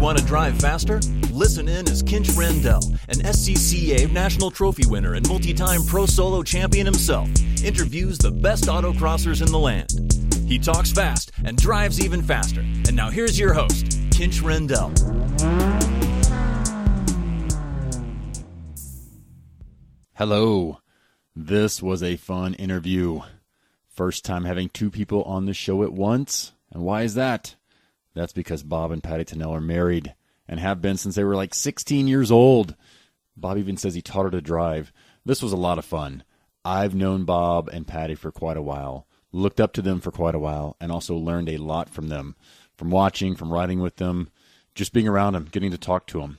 Want to drive faster? Listen in as Kinch Rendell, an SCCA National Trophy winner and multi-time Pro Solo champion himself, interviews the best autocrossers in the land. He talks fast and drives even faster. And now here's your host, Kinch Rendell. Hello. This was a fun interview. First time having two people on the show at once. And why is that? That's because Bob and Patty Tunnell are married and have been since they were like 16 years old. Bob even says he taught her to drive. This was a lot of fun. I've known Bob and Patty for quite a while, looked up to them for quite a while, and also learned a lot from them, from watching, from riding with them, just being around them, getting to talk to them.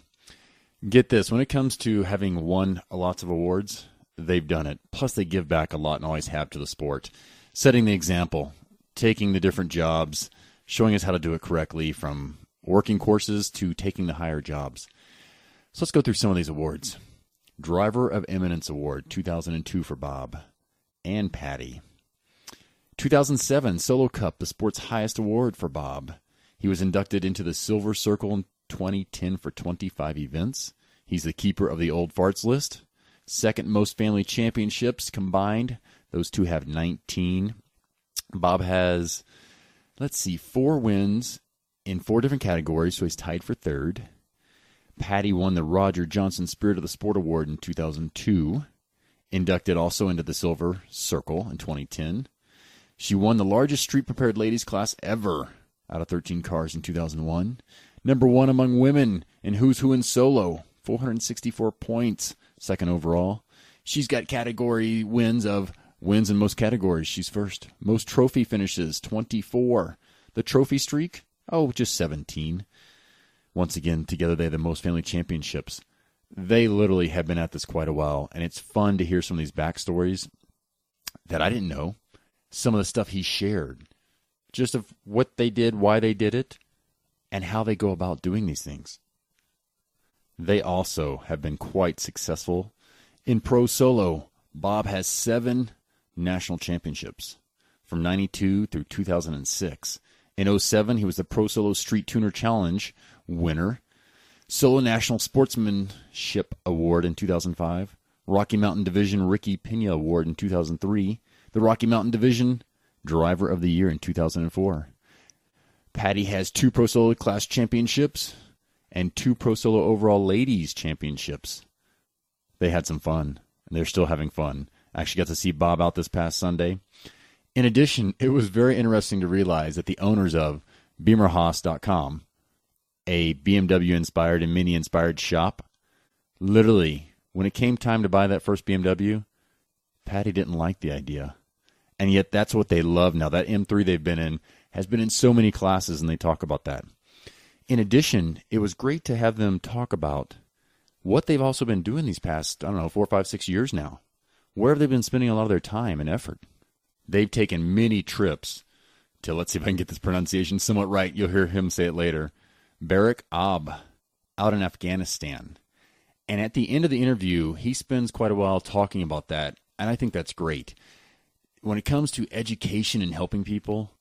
Get this, when it comes to having won lots of awards, they've done it. Plus, they give back a lot and always have to the sport, setting the example, taking the different jobs, showing us how to do it correctly, from working courses to taking the higher jobs. So let's go through some of these awards. Driver of Eminence Award, 2002 for Bob and Patty. 2007 Solo Cup, the sport's highest award for Bob. He was inducted into the Silver Circle in 2010 for 25 events. He's the keeper of the Old Farts list. Second most family championships combined. Those two have 19. Bob has, 4 wins in 4 different categories, so he's tied for third. Patty won the Roger Johnson Spirit of the Sport Award in 2002. Inducted also into the Silver Circle in 2010. She won the largest street-prepared ladies class ever out of 13 cars in 2001. Number 1 among women in Who's Who in Solo, 464 points, second overall. She's got category wins in most categories. She's first. Most trophy finishes, 24. The trophy streak, just 17. Once again, together they have the most family championships. They literally have been at this quite a while, and it's fun to hear some of these backstories that I didn't know. Some of the stuff he shared, just of what they did, why they did it, and how they go about doing these things. They also have been quite successful in Pro Solo. Bob has 7 national championships from 92 through 2006. In 2007, he was the Pro Solo Street Tuner Challenge winner. Solo National Sportsmanship Award in 2005. Rocky Mountain Division Ricky Pena Award in 2003. The Rocky Mountain Division Driver of the Year in 2004. Patty has 2 Pro Solo Class Championships and 2 Pro Solo Overall Ladies Championships. They had some fun, and they're still having fun. I actually got to see Bob out this past Sunday. In addition, it was very interesting to realize that the owners of BeamerHaas.com, a BMW-inspired and Mini-inspired shop, literally, when it came time to buy that first BMW, Patty didn't like the idea. And yet that's what they love now. That M3 they've been in has been in so many classes, and they talk about that. In addition, it was great to have them talk about what they've also been doing these past, 4, 5, 6 years now. Where have they been spending a lot of their time and effort? They've taken many trips to, let's see if I can get this pronunciation somewhat right. You'll hear him say it later. Barak Ab, out in Afghanistan. And at the end of the interview, he spends quite a while talking about that, and I think that's great. When it comes to education and helping people,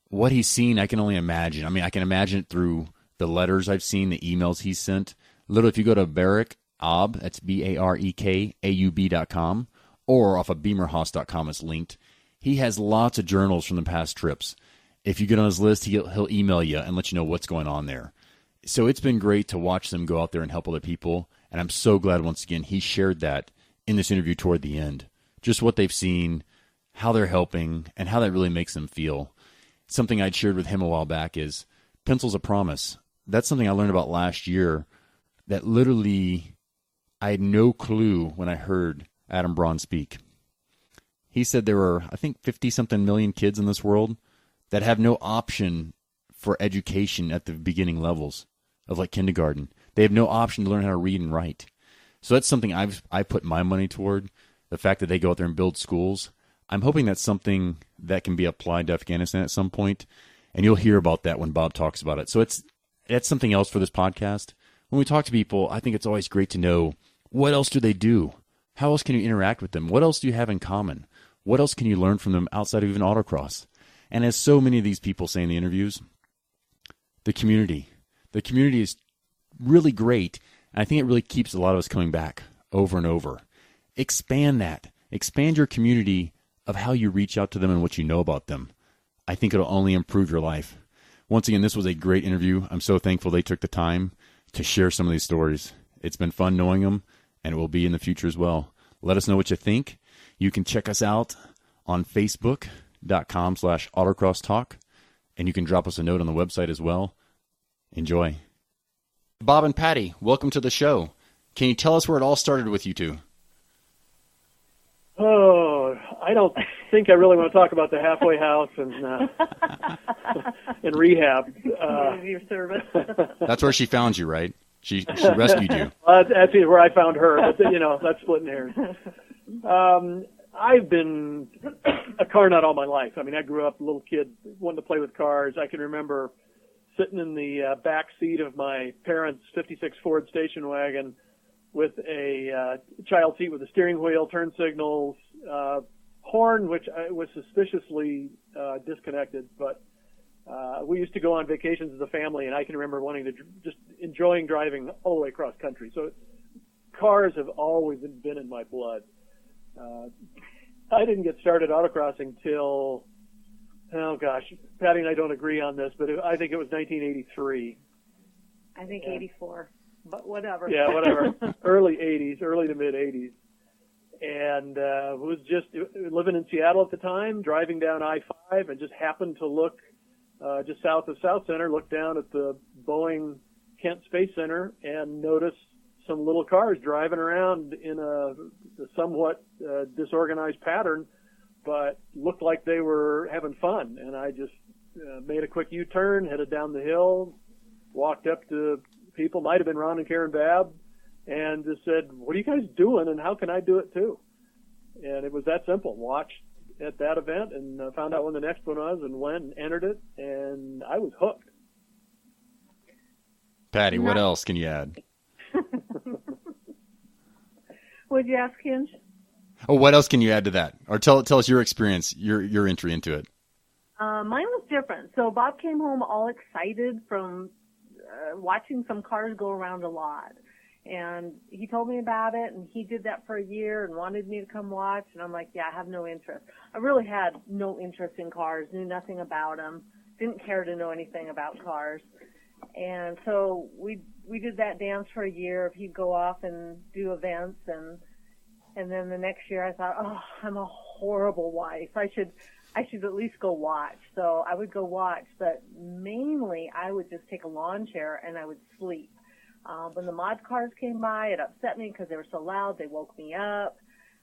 what he's seen, I can only imagine. I can imagine it through the letters I've seen, the emails he's sent. Literally, if you go to Barak Ab, that's BarekAub.com, or off of BeamerHaas.com, it's linked. He has lots of journals from the past trips. If you get on his list, he'll email you and let you know what's going on there. So it's been great to watch them go out there and help other people, and I'm so glad, once again, he shared that in this interview toward the end. Just what they've seen, how they're helping, and how that really makes them feel. Something I'd shared with him a while back is Pencils of Promise. That's something I learned about last year that literally I had no clue when I heard Adam Braun speak. He said there were, 50-something million kids in this world that have no option for education at the beginning levels of like kindergarten. They have no option to learn how to read and write. So that's something I put my money toward, the fact that they go out there and build schools. I'm hoping that's something that can be applied to Afghanistan at some point, and you'll hear about that when Bob talks about it. So that's something else for this podcast. When we talk to people, I think it's always great to know, what else do they do? How else can you interact with them? What else do you have in common? What else can you learn from them outside of even autocross? And as so many of these people say in the interviews, the community. The community is really great. And I think it really keeps a lot of us coming back over and over. Expand that. Expand your community of how you reach out to them and what you know about them. I think it'll only improve your life. Once again, this was a great interview. I'm so thankful they took the time to share some of these stories. It's been fun knowing them, and it will be in the future as well. Let us know what you think. You can check us out on Facebook.com/autocrosstalk, and you can drop us a note on the website as well. Enjoy. Bob and Patty, welcome to the show. Can you tell us where it all started with you two? Oh, I don't think I really want to talk about the halfway house and and rehab. Your service. That's where she found you, right? She rescued you. That's where I found her, but that's splitting hairs. I've been a car nut all my life. I mean, I grew up a little kid wanting to play with cars. I can remember sitting in the back seat of my parents' '56 Ford station wagon with a child seat with a steering wheel, turn signals, horn, which was suspiciously disconnected. But we used to go on vacations as a family, and I can remember wanting to just enjoying driving all the way across country. So cars have always been in my blood. I didn't get started autocrossing till, oh gosh, Patty and I don't agree on this, but I think it was 1983. I think 84, but whatever. Yeah, whatever. Early 80s, early to mid 80s. And was just living in Seattle at the time, driving down I-5, and just happened to look just south of South Center, look down at the Boeing Kent Space Center and noticed some little cars driving around in a somewhat disorganized pattern, but looked like they were having fun. And I just made a quick U-turn, headed down the hill, walked up to people, might have been Ron and Karen Babb, and just said, "What are you guys doing, and how can I do it too?" And it was that simple. Watched at that event and found out when the next one was and went and entered it, and I was hooked. Patty, what else can you add? Would you ask, Hinge? Oh, what else can you add to that? Or tell us your experience, your entry into it. Mine was different. So Bob came home all excited from watching some cars go around a lot. And he told me about it, and he did that for a year and wanted me to come watch. And I'm like, yeah, I have no interest. I really had no interest in cars, knew nothing about them, didn't care to know anything about cars. And so we did that dance for a year. He'd go off and do events, and then the next year I thought, oh, I'm a horrible wife. I should at least go watch. So I would go watch, but mainly I would just take a lawn chair and I would sleep. When the mod cars came by, it upset me because they were so loud. They woke me up.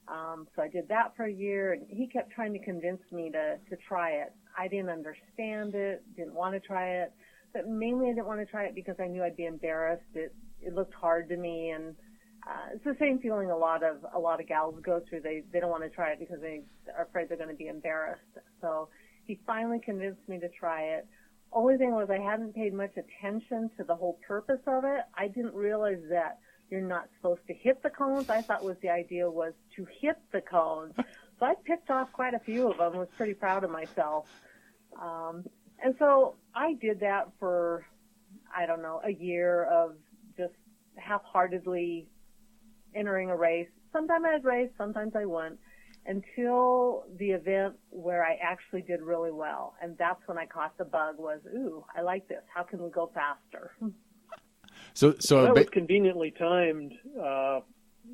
So I did that for a year, and he kept trying to convince me to try it. I didn't understand it, didn't want to try it. But mainly I didn't want to try it because I knew I'd be embarrassed. It looked hard to me, and it's the same feeling a lot of gals go through. They don't want to try it because they are afraid they're going to be embarrassed. So he finally convinced me to try it. Only thing was I hadn't paid much attention to the whole purpose of it. I didn't realize that you're not supposed to hit the cones. I thought the idea was to hit the cones. So I picked off quite a few of them. Was pretty proud of myself. And so I did that for, I don't know, a year of just half-heartedly entering a race. Sometimes I'd race, sometimes I wouldn't, until the event where I actually did really well. And that's when I caught the bug was, ooh, I like this. How can we go faster? So that was conveniently timed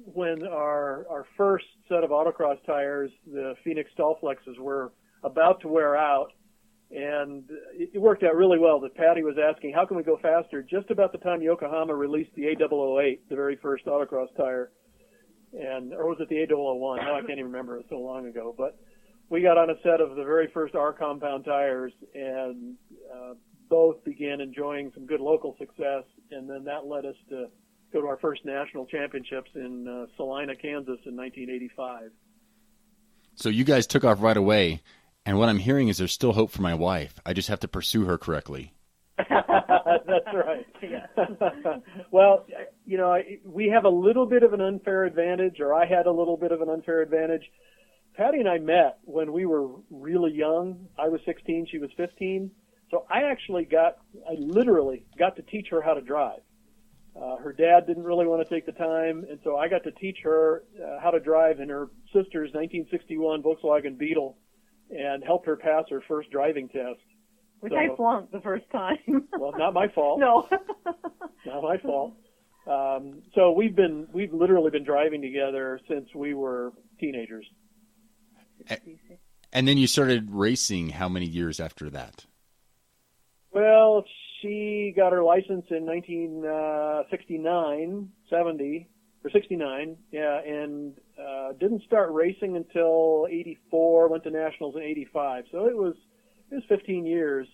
when our first set of autocross tires, the Phoenix Stallflexes, were about to wear out. And it worked out really well that Patty was asking, how can we go faster? Just about the time Yokohama released the A008, the very first autocross tire. Or was it the A001? Now I can't even remember. It was so long ago. But we got on a set of the very first R compound tires and both began enjoying some good local success. And then that led us to go to our first national championships in Salina, Kansas in 1985. So you guys took off right away. And what I'm hearing is there's still hope for my wife. I just have to pursue her correctly. That's right. Yeah. Well, we have a little bit of an unfair advantage, or I had a little bit of an unfair advantage. Patty and I met when we were really young. I was 16, she was 15. So I literally got to teach her how to drive. Her dad didn't really want to take the time, and so I got to teach her how to drive in her sister's 1961 Volkswagen Beetle and helped her pass her first driving test. Which I flunked the first time. Well, not my fault. No. Not my fault. So we've literally been driving together since we were teenagers. And then you started racing how many years after that? Well, she got her license in 69, yeah, and didn't start racing until 84, went to nationals in 85. So it was 15 years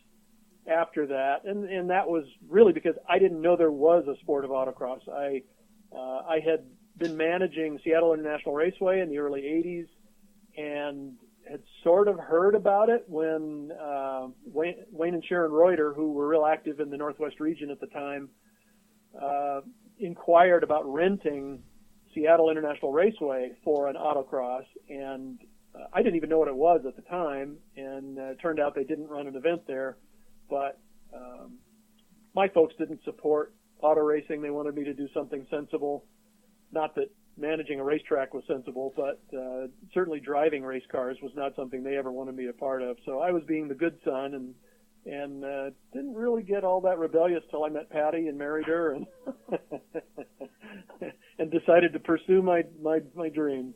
after that, and that was really because I didn't know there was a sport of autocross. I had been managing Seattle International Raceway in the early 80s and had sort of heard about it when Wayne and Sharon Reuter, who were real active in the Northwest region at the time, inquired about renting Seattle International Raceway for an autocross, and I didn't even know what it was at the time, and it turned out they didn't run an event there, but my folks didn't support auto racing. They wanted me to do something sensible. Not that managing a racetrack was sensible, but certainly driving race cars was not something they ever wanted me a part of. So I was being the good son and didn't really get all that rebellious till I met Patty and married her and and decided to pursue my dreams.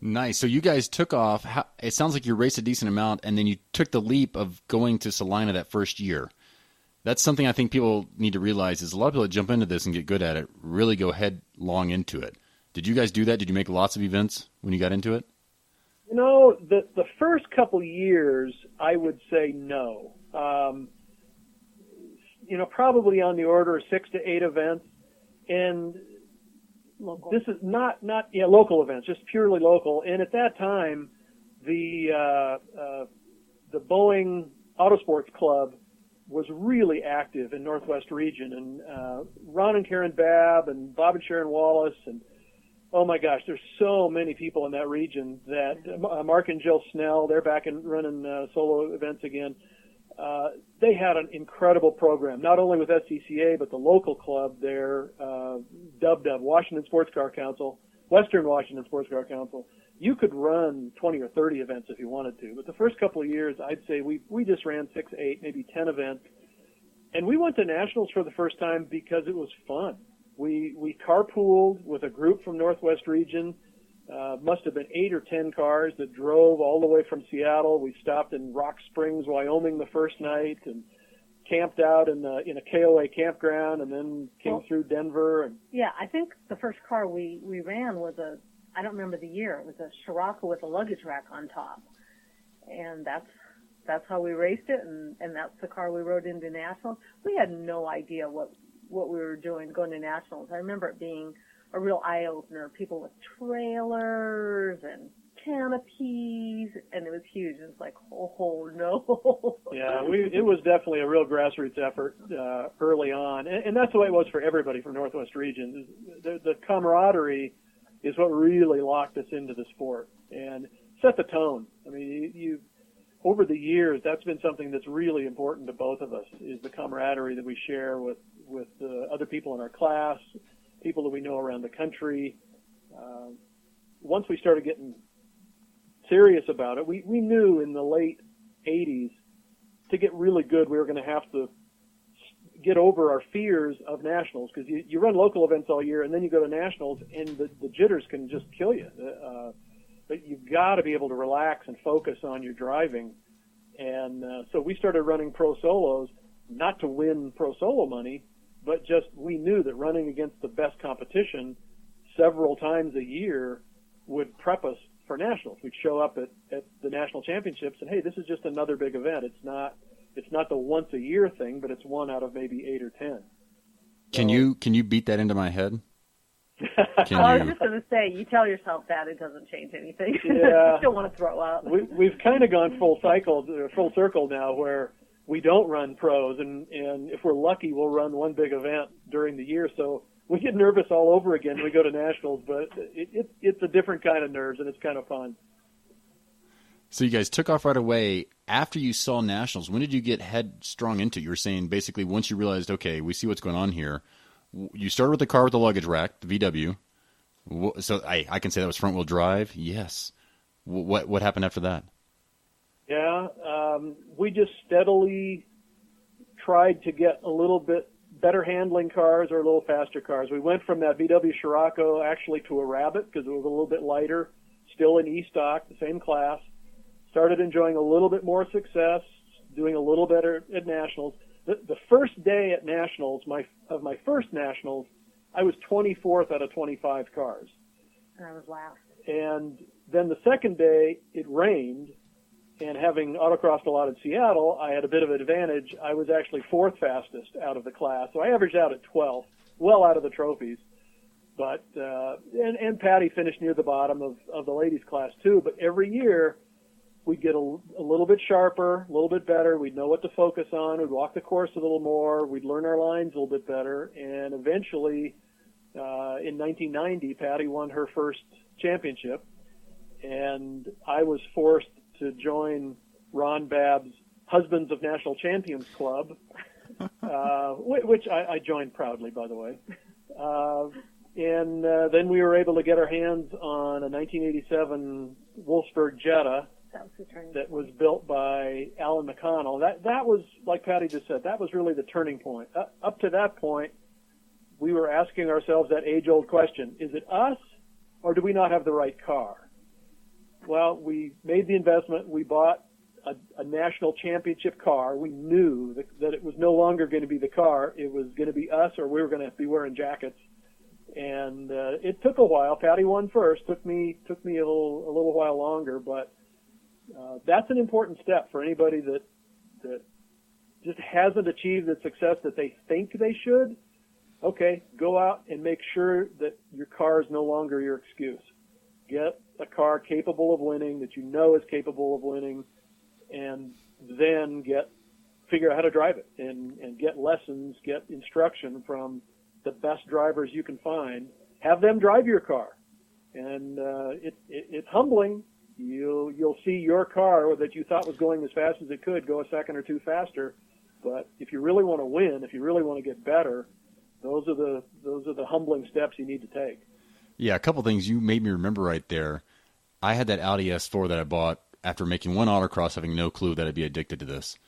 Nice. So you guys took off. It sounds like you raced a decent amount, and then you took the leap of going to Salina that first year. That's something I think people need to realize is a lot of people that jump into this and get good at it really go headlong into it. Did you guys do that? Did you make lots of events when you got into it? You know, the first couple years, I would say no. Probably on the order of 6 to 8 events. And Local. This is not local events, just purely local. And at that time, the Boeing Autosports Club was really active in Northwest region, and Ron and Karen Babb and Bob and Sharon Wallace, and oh my gosh, there's so many people in that region that Mark and Jill Snell, they're back and running solo events again. They had an incredible program, not only with SCCA, but the local club there, WSCC, Washington Sports Car Council, Western Washington Sports Car Council. You could run 20 or 30 events if you wanted to, but the first couple of years, I'd say we just ran 6, 8, maybe 10 events. And we went to nationals for the first time because it was fun. We carpooled with a group from Northwest region. Must have been 8 or 10 cars that drove all the way from Seattle. We stopped in Rock Springs, Wyoming the first night and camped out in a KOA campground, and then came through Denver. And yeah, I think the first car we ran was I don't remember the year, it was a Scirocco with a luggage rack on top. And that's how we raced it, and that's the car we rode into nationals. We had no idea what we were doing going to nationals. I remember it being a real eye-opener, people with trailers and canopies, and it was huge. It was like, oh no. Yeah, it was definitely a real grassroots effort early on, and that's the way it was for everybody from Northwest region. The camaraderie is what really locked us into the sport and set the tone. I mean, you over the years, that's been something that's really important to both of us, is the camaraderie that we share with other people in our class, people that we know around the country. Once we started getting serious about it, we knew in the late 80s to get really good, we were going to have to get over our fears of nationals, because you run local events all year and then you go to nationals and the jitters can just kill you. But you've got to be able to relax and focus on your driving. And so we started running pro solos, not to win pro solo money, but just we knew that running against the best competition several times a year would prep us for nationals. We'd show up at the national championships and, hey, this is just another big event. It's not the once a year thing, but it's one out of maybe 8 or 10. Can you beat that into my head? I was just going to say, you tell yourself that, it doesn't change anything. Yeah. You still want to throw up. We've kind of gone full circle now, where we don't run pros, and if we're lucky, we'll run one big event during the year. So we get nervous all over again when we go to nationals, but it's a different kind of nerves, and it's kind of fun. So you guys took off right away. After you saw nationals, when did you get headstrong into it? You were saying basically once you realized, okay, we see what's going on here, You started with the car with the luggage rack, the VW. So I can say that was front wheel drive. Yes. What happened after that? Yeah, we just steadily tried to get a little bit better handling cars or a little faster cars. We went from that VW Scirocco actually to a Rabbit because it was a little bit lighter, still in E-Stock, the same class. Started enjoying a little bit more success, doing a little better at Nationals. The first day at Nationals, my first Nationals, I was 24th out of 25 cars. And I was last. And then the second day, it rained, and having autocrossed a lot in Seattle, I had a bit of an advantage. I was actually fourth fastest out of the class, so I averaged out at 12th, well out of the trophies. But and Patty finished near the bottom of the ladies' class too. But every year, we'd get a little bit sharper, a little bit better. We'd know what to focus on. We'd walk the course a little more. We'd learn our lines a little bit better. And eventually, in 1990, Patty won her first championship. And I was forced to join Ron Babb's Husbands of National Champions Club, which I joined proudly, by the way. And then we were able to get our hands on a 1987 Wolfsburg Jetta that was built by Alan McConnell. That was, like Patty just said, that was really the turning point. Up to that point, we were asking ourselves that age-old question, is it us or do we not have the right car? Well, we made the investment. We bought a national championship car. We knew that it was no longer going to be the car. It was going to be us, or we were going to be wearing jackets. And it took a while. Patty won first. Took me a little while longer, but that's an important step for anybody that just hasn't achieved the success that they think they should. Okay, go out and make sure that your car is no longer your excuse. Get a car capable of winning, that you know is capable of winning, and then figure out how to drive it and get lessons, get instruction from the best drivers you can find. Have them drive your car. And it's humbling. You'll see your car that you thought was going as fast as it could go a second or two faster. But if you really want to win, if you really want to get better, those are the humbling steps you need to take. Yeah, a couple things you made me remember right there. I had that Audi S4 that I bought after making one autocross, having no clue that I'd be addicted to this.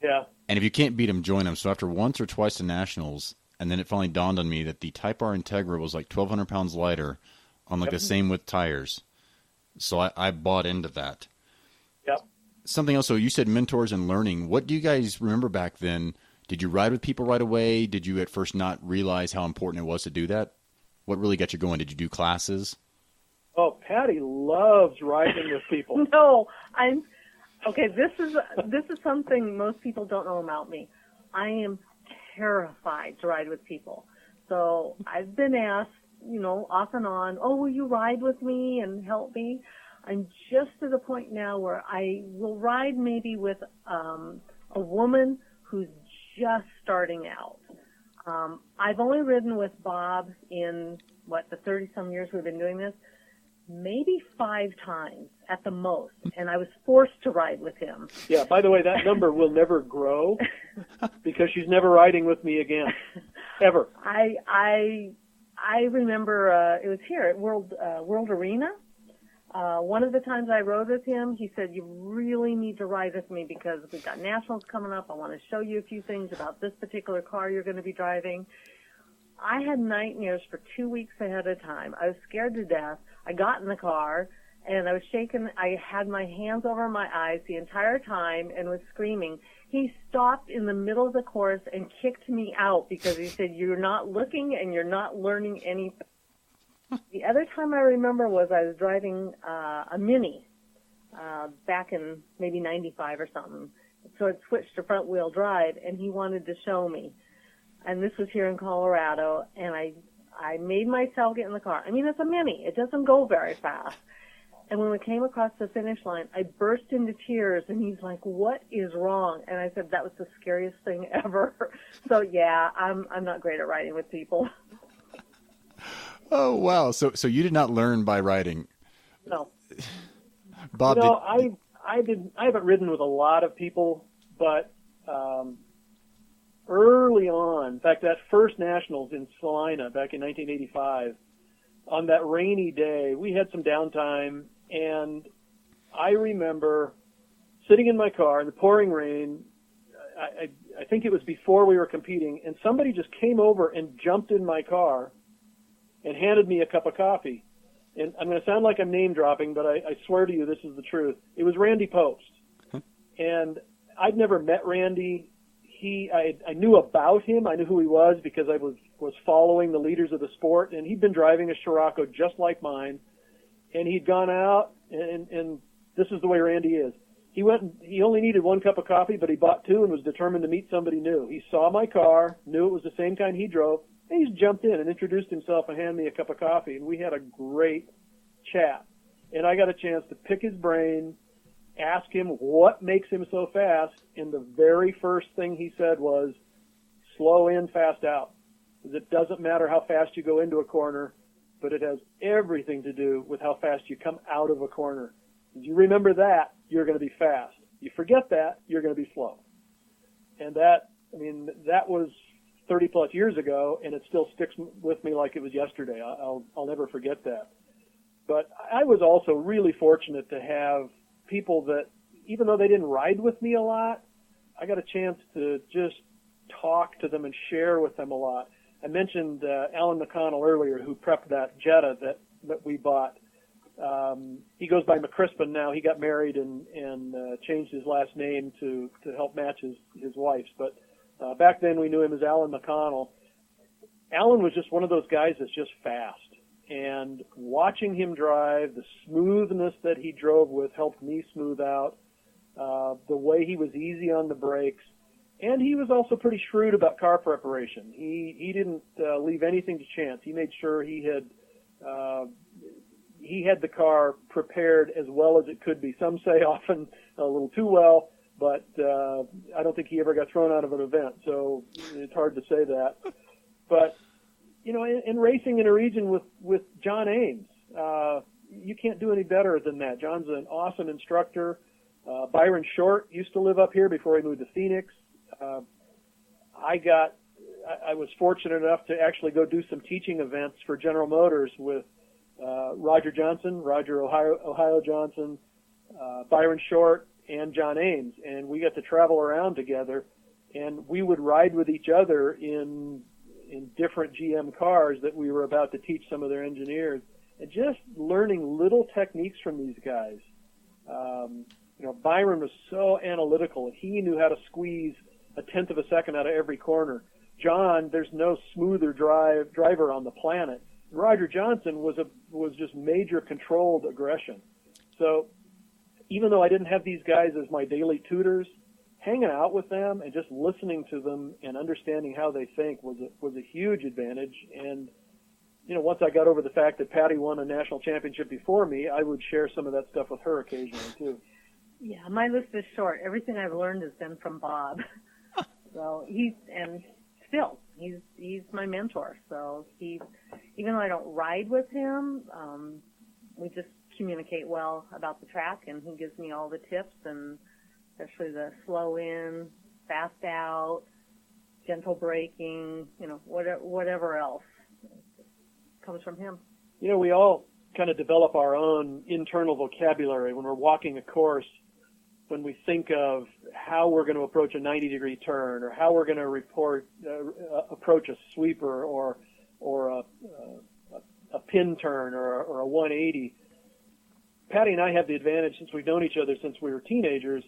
Yeah. And if you can't beat them, join them. So after once or twice to Nationals, and then it finally dawned on me that the Type R Integra was like 1,200 pounds lighter on like the same width tires. So I bought into that. Yep. Something else, so you said mentors and learning. What do you guys remember back then? Did you ride with people right away? Did you at first not realize how important it was to do that? What really got you going? Did you do classes? Oh, Patty loves riding with people. No, okay. This is something most people don't know about me. I am terrified to ride with people. So I've been asked, off and on, oh, will you ride with me and help me? I'm just to the point now where I will ride maybe with a woman who's just starting out. I've only ridden with Bob in, the 30-some years we've been doing this, maybe 5 times at the most, and I was forced to ride with him. Yeah, by the way, that number will never grow because she's never riding with me again, ever. I remember it was here at World Arena. One of the times I rode with him, he said, you really need to ride with me because we've got Nationals coming up. I want to show you a few things about this particular car you're going to be driving. I had nightmares for 2 weeks ahead of time. I was scared to death. I got in the car, and I was shaking. I had my hands over my eyes the entire time and was screaming. He stopped in the middle of the course and kicked me out because he said, you're not looking and you're not learning anything. The other time I remember was I was driving a Mini back in maybe 95 or something. So it switched to front wheel drive, and he wanted to show me. And this was here in Colorado, and I made myself get in the car. I mean, it's a Mini. It doesn't go very fast. And when we came across the finish line, I burst into tears, and he's like, what is wrong? And I said, that was the scariest thing ever. So, yeah, I'm not great at riding with people. Oh, wow. So you did not learn by riding. No. Bob, I haven't ridden with a lot of people, but early on, in fact, that first Nationals in Salina back in 1985, on that rainy day, we had some downtime, and I remember sitting in my car in the pouring rain. I think it was before we were competing, and somebody just came over and jumped in my car and handed me a cup of coffee. And I'm going to sound like I'm name dropping, but I swear to you this is the truth. It was Randy Post. And I'd never met Randy. I knew about him. I knew who he was because I was following the leaders of the sport, and he'd been driving a Scirocco just like mine. And he'd gone out, and this is the way Randy is. He only needed one cup of coffee, but he bought two and was determined to meet somebody new. He saw my car, knew it was the same kind he drove, and he just jumped in and introduced himself and handed me a cup of coffee, and we had a great chat. And I got a chance to pick his brain, ask him what makes him so fast, and the very first thing he said was, slow in, fast out. Because it doesn't matter how fast you go into a corner, but it has everything to do with how fast you come out of a corner. If you remember that, you're going to be fast. You forget that, you're going to be slow. And that was 30 plus years ago, and it still sticks with me like it was yesterday. I'll never forget that. But I was also really fortunate to have people that, even though they didn't ride with me a lot, I got a chance to just talk to them and share with them a lot. I mentioned Alan McConnell earlier, who prepped that Jetta that we bought. He goes by McCrispin now. He got married and changed his last name to help match his wife's. But back then we knew him as Alan McConnell. Alan was just one of those guys that's just fast. And watching him drive, the smoothness that he drove with helped me smooth out, the way he was easy on the brakes. And he was also pretty shrewd about car preparation. He didn't leave anything to chance. He made sure he had the car prepared as well as it could be. Some say often a little too well, but I don't think he ever got thrown out of an event, so it's hard to say that. But, you know, in racing in a region with John Ames, you can't do any better than that. John's an awesome instructor. Byron Short used to live up here before he moved to Phoenix. I was fortunate enough to actually go do some teaching events for General Motors with Roger Ohio Johnson, Byron Short, and John Ames, and we got to travel around together, and we would ride with each other in different GM cars that we were about to teach some of their engineers, and just learning little techniques from these guys. Byron was so analytical. He knew how to squeeze a tenth of a second out of every corner. John, there's no smoother driver on the planet. Roger Johnson was just major controlled aggression. So even though I didn't have these guys as my daily tutors, hanging out with them and just listening to them and understanding how they think was a huge advantage. And once I got over the fact that Patty won a national championship before me, I would share some of that stuff with her occasionally too. Yeah, my list is short. Everything I've learned has been from Bob. So he's my mentor. So even though I don't ride with him, we just communicate well about the track, and he gives me all the tips, and especially the slow in, fast out, gentle braking, whatever else comes from him. We all kind of develop our own internal vocabulary when we're walking a course. When we think of how we're going to approach a 90-degree turn, or how we're going to approach a sweeper, or a pin turn, or a 180, Patty and I have the advantage, since we've known each other since we were teenagers.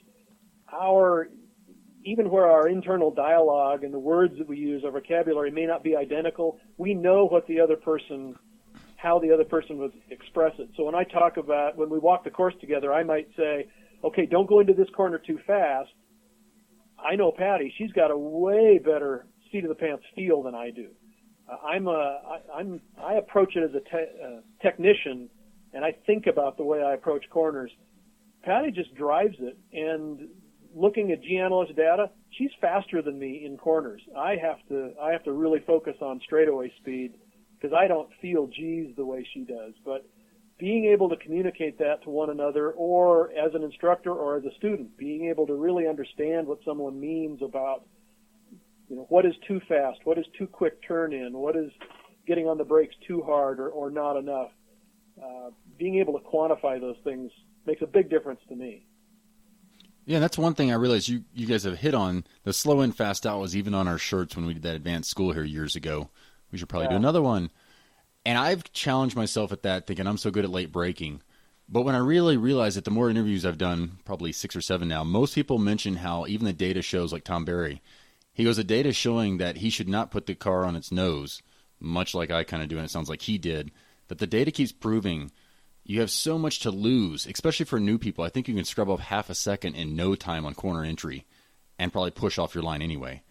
Even where our internal dialogue and the words that we use, our vocabulary may not be identical, we know how the other person would express it. So when we walk the course together, I might say, okay, don't go into this corner too fast. I know Patty; she's got a way better seat of the pants feel than I do. I approach it as a technician, and I think about the way I approach corners. Patty just drives it, and looking at G-Analyst data, she's faster than me in corners. I have to really focus on straightaway speed because I don't feel G's the way she does. But being able to communicate that to one another, or as an instructor or as a student, being able to really understand what someone means about what is too fast? What is too quick turn in? What is getting on the brakes too hard or not enough? Being able to quantify those things makes a big difference to me. Yeah, that's one thing I realized you guys have hit on. The slow in, fast out was even on our shirts when we did that advanced school here years ago. We should probably do another one. And I've challenged myself at that, thinking I'm so good at late braking. But when I really realized that the more interviews I've done, probably 6 or 7 now, most people mention how even the data shows, like Tom Berry, he goes, the data showing that he should not put the car on its nose, much like I kind of do, and it sounds like he did. But the data keeps proving you have so much to lose, especially for new people. I think you can scrub off half a second in no time on corner entry and probably push off your line anyway.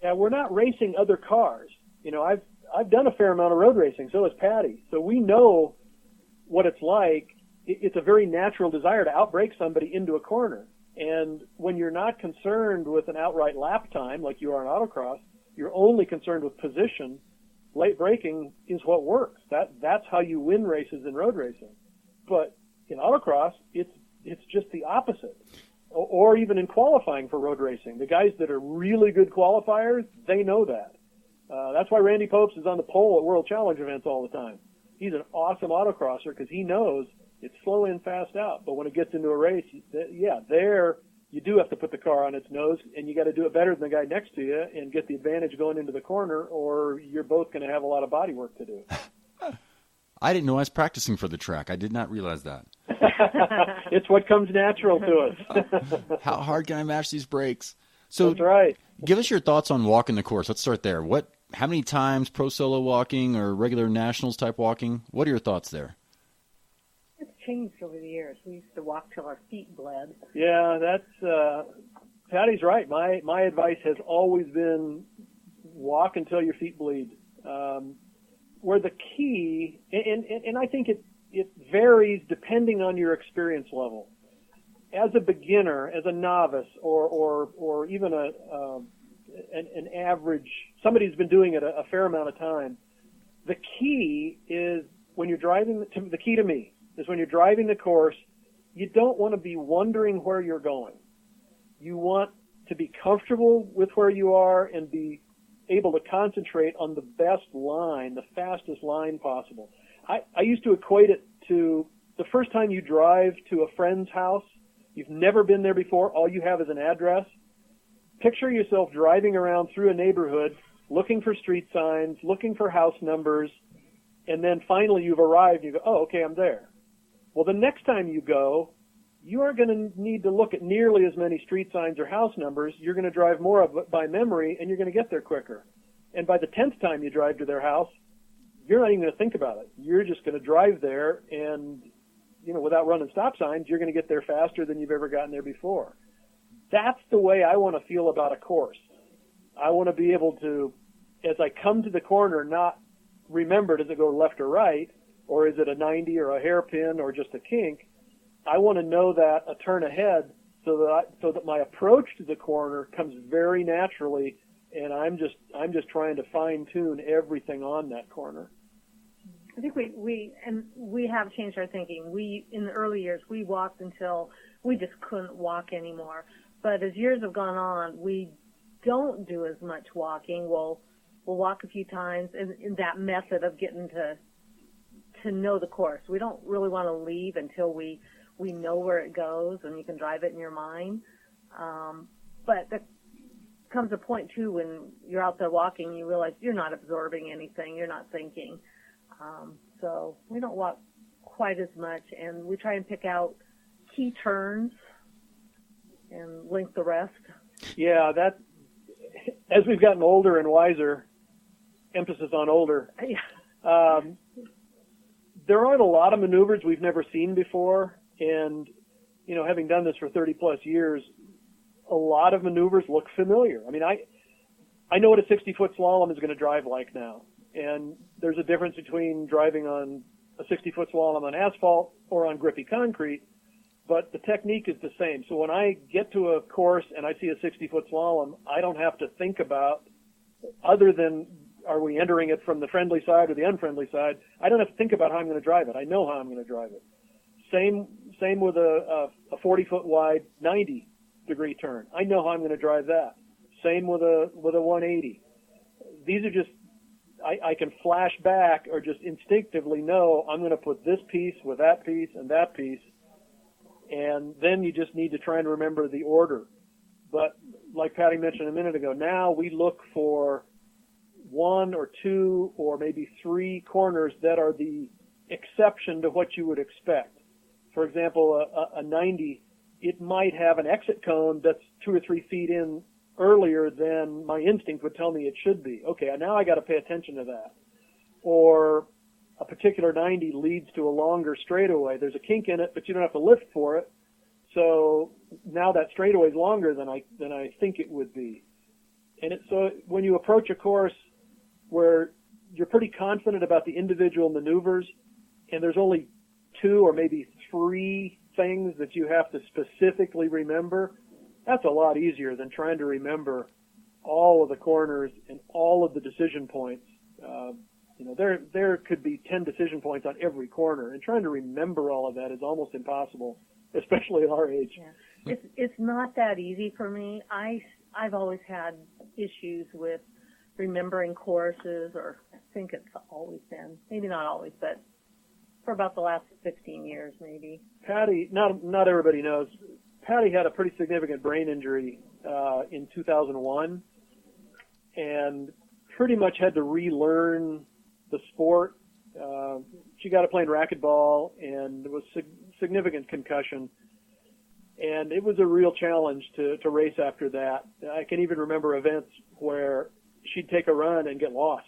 Yeah, we're not racing other cars. I've done a fair amount of road racing, so has Patty. So we know what it's like. It's a very natural desire to outbrake somebody into a corner. And when you're not concerned with an outright lap time like you are in autocross, you're only concerned with position. Late braking is what works. That's how you win races in road racing. But in autocross, it's just the opposite. Or even in qualifying for road racing. The guys that are really good qualifiers, they know that. That's why Randy Popes is on the pole at World Challenge events all the time. He's an awesome autocrosser because he knows it's slow in, fast out. But when it gets into a race, there you do have to put the car on its nose, and you got to do it better than the guy next to you and get the advantage going into the corner, or you're both going to have a lot of body work to do. I didn't know I was practicing for the track. I did not realize that. It's what comes natural to us. How hard can I match these brakes? So that's right. Give us your thoughts on walking the course. Let's start there. How many times pro solo walking or regular nationals type walking? What are your thoughts there? It's changed over the years. We used to walk till our feet bled. Yeah, that's Patty's right. My advice has always been walk until your feet bleed. Where the key, and I think it varies depending on your experience level. As a beginner, as a novice, or even an average, somebody who's been doing it a fair amount of time, the key is when you're driving. The key to me is when you're driving the course, you don't want to be wondering where you're going. You want to be comfortable with where you are and be able to concentrate on the best line, the fastest line possible. I used to equate it to the first time you drive to a friend's house. You've never been there before. All you have is an address. Picture yourself driving around through a neighborhood, looking for street signs, looking for house numbers, and then finally you've arrived. You go, oh, okay, I'm there. Well, the next time you go, you aren't going to need to look at nearly as many street signs or house numbers. You're going to drive more of it by memory, and you're going to get there quicker. And by the 10th time you drive to their house, you're not even going to think about it. You're just going to drive there, and without running stop signs, you're going to get there faster than you've ever gotten there before. That's the way I want to feel about a course. I want to be able to, as I come to the corner, not remember, does it go left or right, or is it a 90 or a hairpin or just a kink? I want to know that a turn ahead so that my approach to the corner comes very naturally, and I'm just trying to fine tune everything on that corner. I think we have changed our thinking. In the early years, we walked until we just couldn't walk anymore. But as years have gone on, we don't do as much walking. We'll walk a few times in that method of getting to know the course. We don't really want to leave until we know where it goes and you can drive it in your mind. But there comes a point, too, when you're out there walking, you realize you're not absorbing anything. You're not thinking. So we don't walk quite as much, and we try and pick out key turns and link the rest. Yeah, as we've gotten older and wiser, emphasis on older, there aren't a lot of maneuvers we've never seen before. And, having done this for 30 plus years, a lot of maneuvers look familiar. I mean, I know what a 60-foot slalom is going to drive like now. And there's a difference between driving on a 60-foot slalom on asphalt or on grippy concrete, but the technique is the same. So when I get to a course and I see a 60-foot slalom, I don't have to think about, other than are we entering it from the friendly side or the unfriendly side, I don't have to think about how I'm going to drive it. I know how I'm going to drive it. Same with a 40-foot wide 90-degree turn. I know how I'm going to drive that. Same with a 180. These are just, I can flash back or just instinctively know I'm going to put this piece with that piece and that piece, and then you just need to try and remember the order. But like Patty mentioned a minute ago, now we look for 1 or 2 or maybe 3 corners that are the exception to what you would expect. For example, a 90, it might have an exit cone that's 2 or 3 feet in earlier than my instinct would tell me it should be. Okay, now I got to pay attention to that. Or a particular 90 leads to a longer straightaway. There's a kink in it, but you don't have to lift for it. So now that straightaway is longer than I think it would be. And so when you approach a course where you're pretty confident about the individual maneuvers, and there's only 2 or maybe 3 things that you have to specifically remember, that's a lot easier than trying to remember all of the corners and all of the decision points. There could be 10 decision points on every corner, and trying to remember all of that is almost impossible, especially at our age. Yeah. It's not that easy for me. I've always had issues with remembering courses, or I think it's always been, maybe not always, but for about the last 15 years maybe. Patty, not everybody knows, Patty had a pretty significant brain injury in 2001, and pretty much had to relearn the sport. She got to playing racquetball, and there was significant concussion, and it was a real challenge to race after that. I can even remember events where she'd take a run and get lost.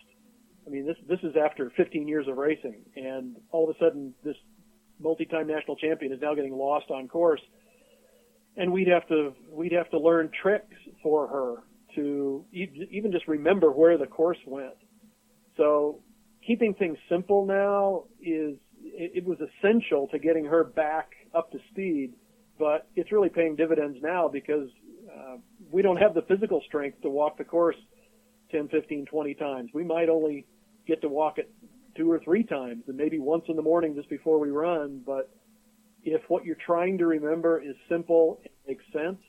I mean, this is after 15 years of racing, and all of a sudden this multi-time national champion is now getting lost on course, and we'd have to learn tricks for her to even just remember where the course went. So keeping things simple now it was essential to getting her back up to speed, but it's really paying dividends now because we don't have the physical strength to walk the course 10, 15, 20 times. We might only get to walk it 2 or 3 times, and maybe once in the morning just before we run. But if what you're trying to remember is simple and makes sense,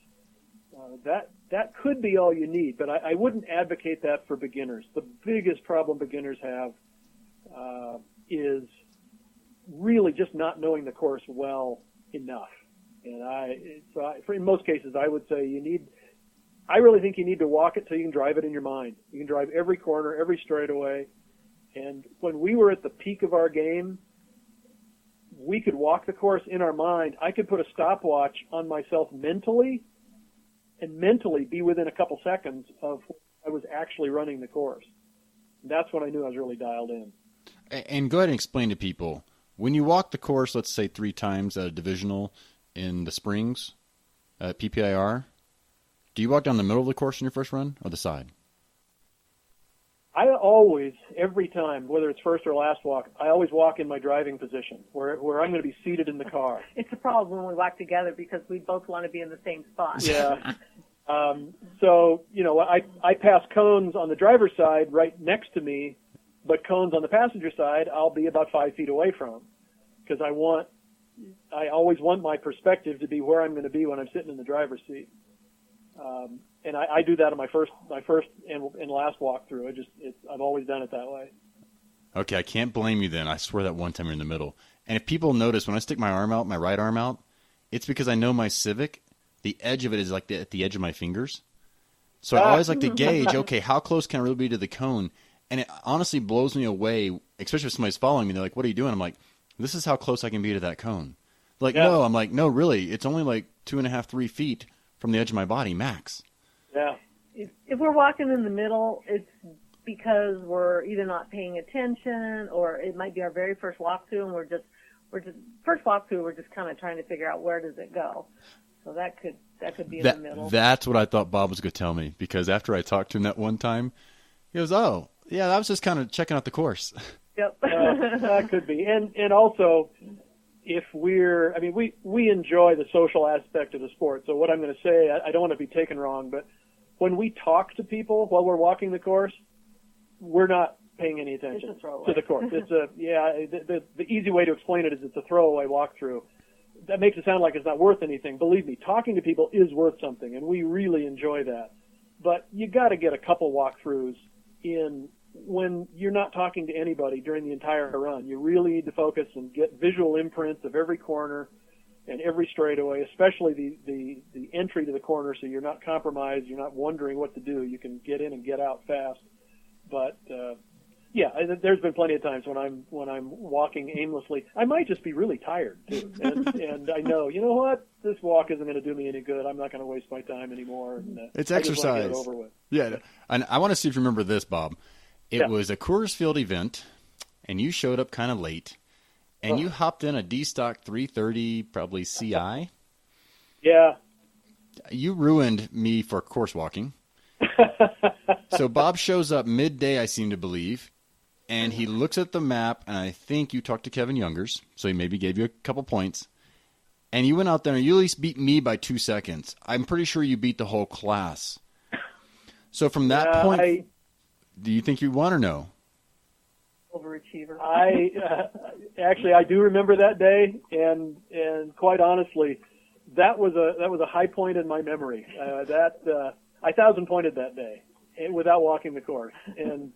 that could be all you need. But I wouldn't advocate that for beginners. The biggest problem beginners have is really just not knowing the course well enough. And in most cases, I would say I really think you need to walk it so you can drive it in your mind. You can drive every corner, every straightaway. And when we were at the peak of our game, we could walk the course in our mind. I could put a stopwatch on myself mentally, and mentally be within a couple seconds of I was actually running the course. That's when I knew I was really dialed in. And go ahead and explain to people, when you walk the course, let's say 3 times at a divisional in the Springs at PPIR, do you walk down the middle of the course in your first run or the side? I always, every time, whether it's first or last walk, I always walk in my driving position where I'm going to be seated in the car. It's a problem when we walk together because we both want to be in the same spot. Yeah. So, I pass cones on the driver's side right next to me, but cones on the passenger side I'll be about 5 feet away from, because I always want my perspective to be where I'm going to be when I'm sitting in the driver's seat. And I do that on my first and last walkthrough. I've always done it that way. Okay, I can't blame you then. I swear that one time you're in the middle. And if people notice when I stick my arm out, my right arm out, it's because I know my Civic, the edge of it is like at the edge of my fingers. So I always like to gauge, okay, how close can I really be to the cone? And it honestly blows me away, especially if somebody's following me. They're like, what are you doing? I'm like, this is how close I can be to that cone. Like, yeah. No, I'm like, no, really, it's only like 2.5, 3 feet from the edge of my body, max. Yeah. If we're walking in the middle, it's because we're either not paying attention, or it might be our very first walkthrough, and we're just kind of trying to figure out where does it go. So that could be in the middle. That's what I thought Bob was going to tell me, because after I talked to him that one time, he goes, "Oh, yeah, I was just kind of checking out the course." Yep. That could be, and also, if we enjoy the social aspect of the sport. So what I'm going to say, I don't want to be taken wrong, but when we talk to people while we're walking the course, we're not paying any attention to the course. It's the easy way to explain it is it's a throwaway walkthrough. That makes it sound like it's not worth anything. Believe me, talking to people is worth something, and we really enjoy that. but you got to get a couple walkthroughs in when you're not talking to anybody during the entire run. You really need to focus and get visual imprints of every corner and every straightaway, especially the entry to the corner, so you're not compromised, you're not wondering what to do. You can get in and get out fast. But yeah, there's been plenty of times when I'm walking aimlessly. I might just be really tired too, and I know, you know what, this walk isn't going to do me any good. I'm not going to waste my time anymore. And, it's exercise. I just want to get it over with. Yeah, and I want to see if you remember this, Bob. It was a Coors Field event, and you showed up kind of late, and you hopped in a D-Stock 330, probably CI. Yeah. You ruined me for course walking. So Bob shows up midday, I seem to believe, and he looks at the map, and I think you talked to Kevin Youngers, so he maybe gave you a couple points. And you went out there, and you at least beat me by 2 seconds. I'm pretty sure you beat the whole class. So from that point, do you think you won or no? Overachiever. I do remember that day, and quite honestly, that was a high point in my memory. I 1,000 pointed that day without walking the course, and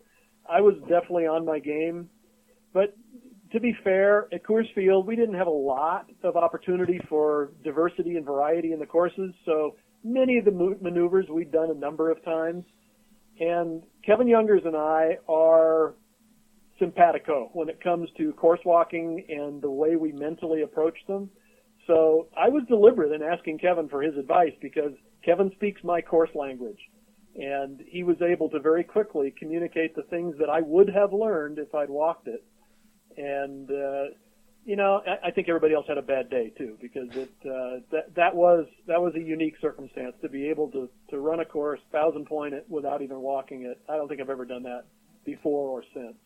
I was definitely on my game. But to be fair, at Coors Field, we didn't have a lot of opportunity for diversity and variety in the courses, so many of the maneuvers we'd done a number of times. And Kevin Youngers and I are simpatico when it comes to course walking and the way we mentally approach them. So I was deliberate in asking Kevin for his advice because Kevin speaks my course language, and he was able to very quickly communicate the things that I would have learned if I'd walked it. And, I think everybody else had a bad day too, because that was a unique circumstance to be able to run a course, 1,000 point it without even walking it. I don't think I've ever done that before or since.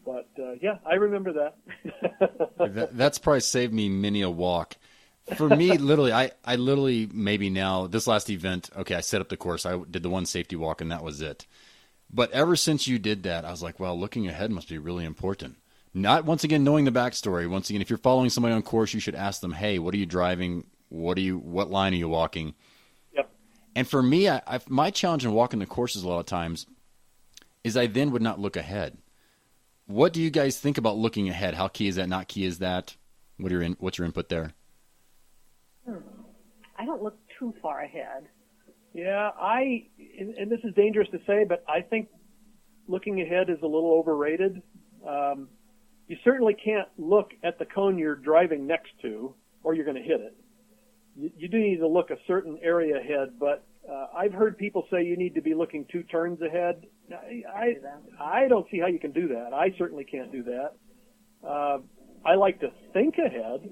But yeah, I remember that. That's probably saved me many a walk. For me, literally, I literally maybe now, this last event, okay, I set up the course. I did the one safety walk, and that was it. But ever since you did that, I was like, well, looking ahead must be really important. Not, once again, knowing the backstory. Once again, if you're following somebody on course, you should ask them, hey, what are you driving? What line are you walking? Yep. And for me, my challenge in walking the courses a lot of times is I then would not look ahead. What do you guys think about looking ahead? How key is that? Not key is that? What's your input there? I don't look too far ahead. Yeah, and this is dangerous to say, but I think looking ahead is a little overrated. You certainly can't look at the cone you're driving next to, or you're going to hit it. You do need to look a certain area ahead, but I've heard people say you need to be looking 2 turns ahead. I don't see how you can do that. I certainly can't do that. I like to think ahead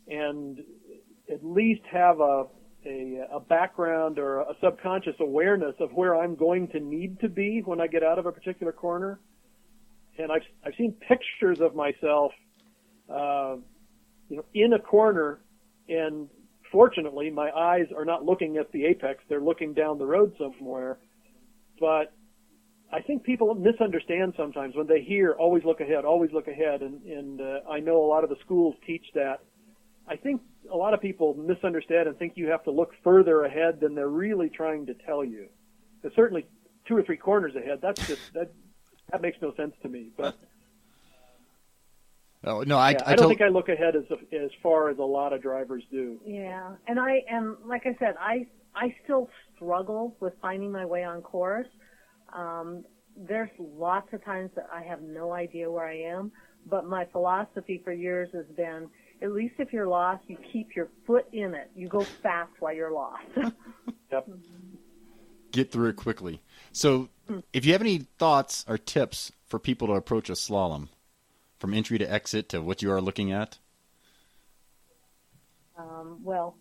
and at least have a background or a subconscious awareness of where I'm going to need to be when I get out of a particular corner. And I've seen pictures of myself, in a corner, and fortunately my eyes are not looking at the apex; they're looking down the road somewhere. But I think people misunderstand sometimes when they hear always look ahead, and I know a lot of the schools teach that. I think a lot of people misunderstand and think you have to look further ahead than they're really trying to tell you. There's certainly 2 or 3 corners ahead. That makes no sense to me. But oh no, I don't think I look ahead as far as a lot of drivers do. Yeah, and like I said, I still struggle with finding my way on course. There's lots of times that I have no idea where I am, but my philosophy for years has been, at least if you're lost, you keep your foot in it. You go fast while you're lost. Yep. Get through it quickly. So if you have any thoughts or tips for people to approach a slalom, from entry to exit to what you are looking at? Well,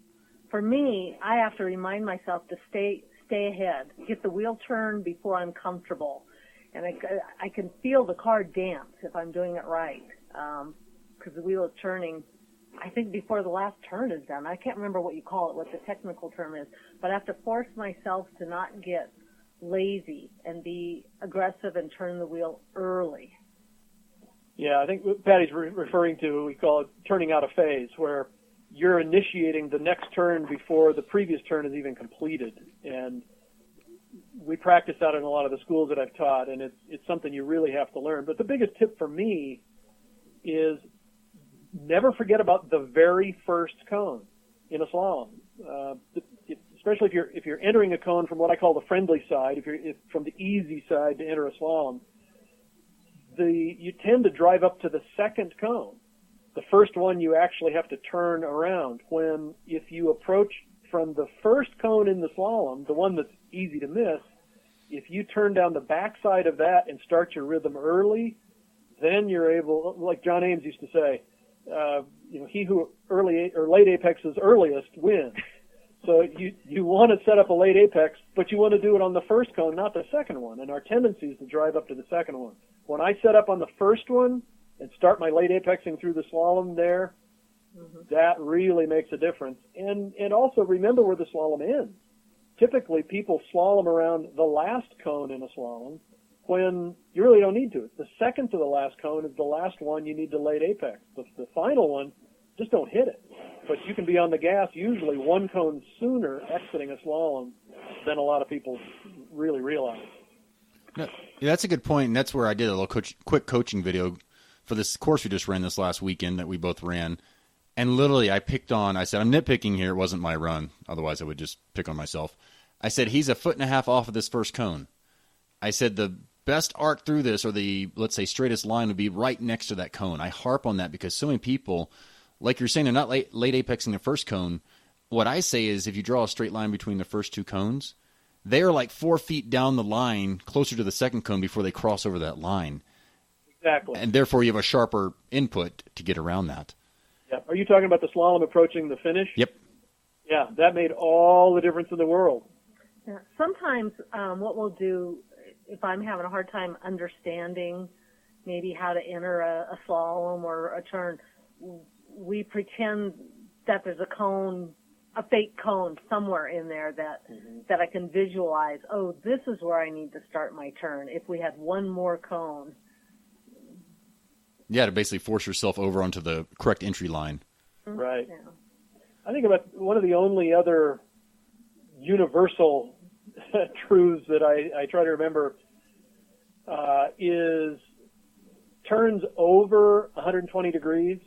for me, I have to remind myself to stay ahead, get the wheel turned before I'm comfortable. And I can feel the car dance if I'm doing it right, because the wheel is turning, I think, before the last turn is done. I can't remember what you call it, what the technical term is, but I have to force myself to not get lazy and be aggressive and turn the wheel early. Yeah, I think what Patty's referring to, we call it turning out a phase, where you're initiating the next turn before the previous turn is even completed. And we practice that in a lot of the schools that I've taught, and it's something you really have to learn. But the biggest tip for me is never forget about the very first cone in a slalom. Especially if you're entering a cone from what I call the friendly side, if from the easy side to enter a slalom, you tend to drive up to the second cone. The first one you actually have to turn around. When if you approach from the first cone in the slalom, the one that's easy to miss, if you turn down the backside of that and start your rhythm early, then you're able, like John Ames used to say, he who late apexes earliest wins. So you want to set up a late apex, but you want to do it on the first cone, not the second one. And our tendency is to drive up to the second one. When I set up on the first one and start my late apexing through the slalom there, that really makes a difference. And also remember where the slalom ends. Typically, people slalom around the last cone in a slalom when you really don't need to. The second to the last cone is the last one you need to late apex. The final one, just don't hit it. But you can be on the gas usually one cone sooner exiting a slalom than a lot of people really realize. Yeah, that's a good point, and that's where I did a little quick coaching video for this course we just ran this last weekend that we both ran. And literally I said, I'm nitpicking here. It wasn't my run. Otherwise I would just pick on myself. I said, he's 1.5 feet off of this first cone. I said, the best arc through this, or the, let's say, straightest line would be right next to that cone. I harp on that because so many people, like you're saying, they're not late apexing the first cone. What I say is if you draw a straight line between the first two cones, they are like 4 feet down the line, closer to the second cone before they cross over that line. Exactly. And therefore you have a sharper input to get around that. Yeah. Are you talking about the slalom approaching the finish? Yep. Yeah, that made all the difference in the world. Yeah. Sometimes what we'll do, if I'm having a hard time understanding maybe how to enter a slalom or a turn, we pretend that there's a cone, a fake cone somewhere in there that I can visualize. Oh, this is where I need to start my turn. If we had one more cone. Yeah, to basically force yourself over onto the correct entry line. Right. Yeah. I think about one of the only other universal truths that I try to remember is turns over 120 degrees.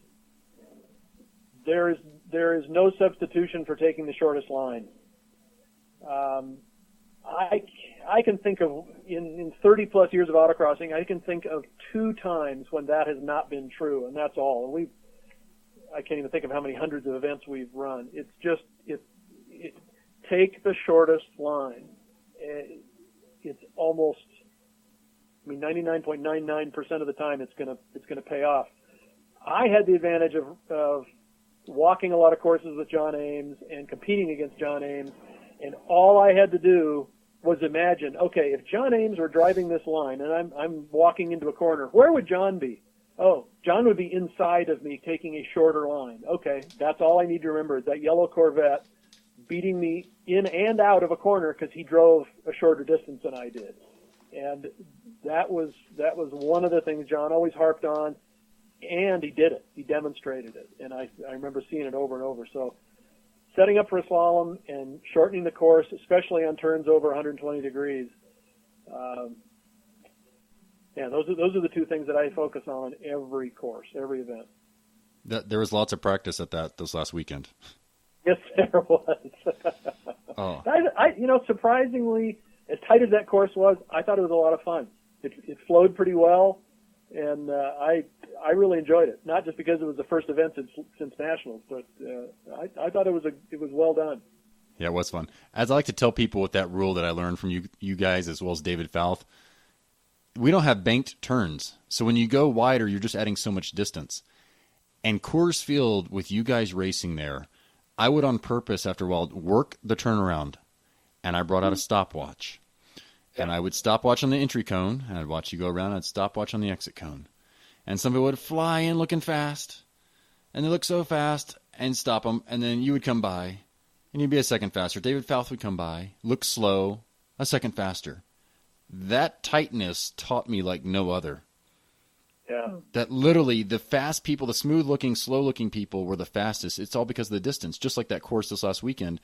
There is no substitution for taking the shortest line. I can think of, in 30 plus years of autocrossing, I can think of 2 times when that has not been true, and that's all. And I can't even think of how many hundreds of events we've run. It's just, take the shortest line. It's almost, 99.99% of the time it's gonna pay off. I had the advantage of walking a lot of courses with John Ames and competing against John Ames, and all I had to do was imagine, okay, if John Ames were driving this line and I'm walking into a corner, where would John be? Oh, John would be inside of me taking a shorter line. Okay, that's all I need to remember is that yellow Corvette beating me in and out of a corner because he drove a shorter distance than I did. And that was one of the things John always harped on, and he did it. He demonstrated it, and I remember seeing it over and over. So setting up for a slalom and shortening the course, especially on turns over 120 degrees, those are the 2 things that I focus on every course, every event. There was lots of practice at this last weekend. Yes, there was. Oh. Surprisingly, as tight as that course was, I thought it was a lot of fun. It flowed pretty well, and I really enjoyed it. Not just because it was the first event since Nationals, but I thought it was well done. Yeah, it was fun. As I like to tell people with that rule that I learned from you guys as well as David Fouth, we don't have banked turns. So when you go wider, you're just adding so much distance. And Coors Field, with you guys racing there, I would on purpose after a while work the turnaround, and I brought out a stopwatch. And I would stopwatch on the entry cone, and I'd watch you go around, and I'd stopwatch on the exit cone. And some people would fly in looking fast, and they look so fast, and stop them, and then you would come by, and you'd be a second faster. David Fouth would come by, look slow, a second faster. That tightness taught me like no other. Yeah. That literally the fast people, the smooth-looking, slow-looking people were the fastest. It's all because of the distance, just like that course this last weekend.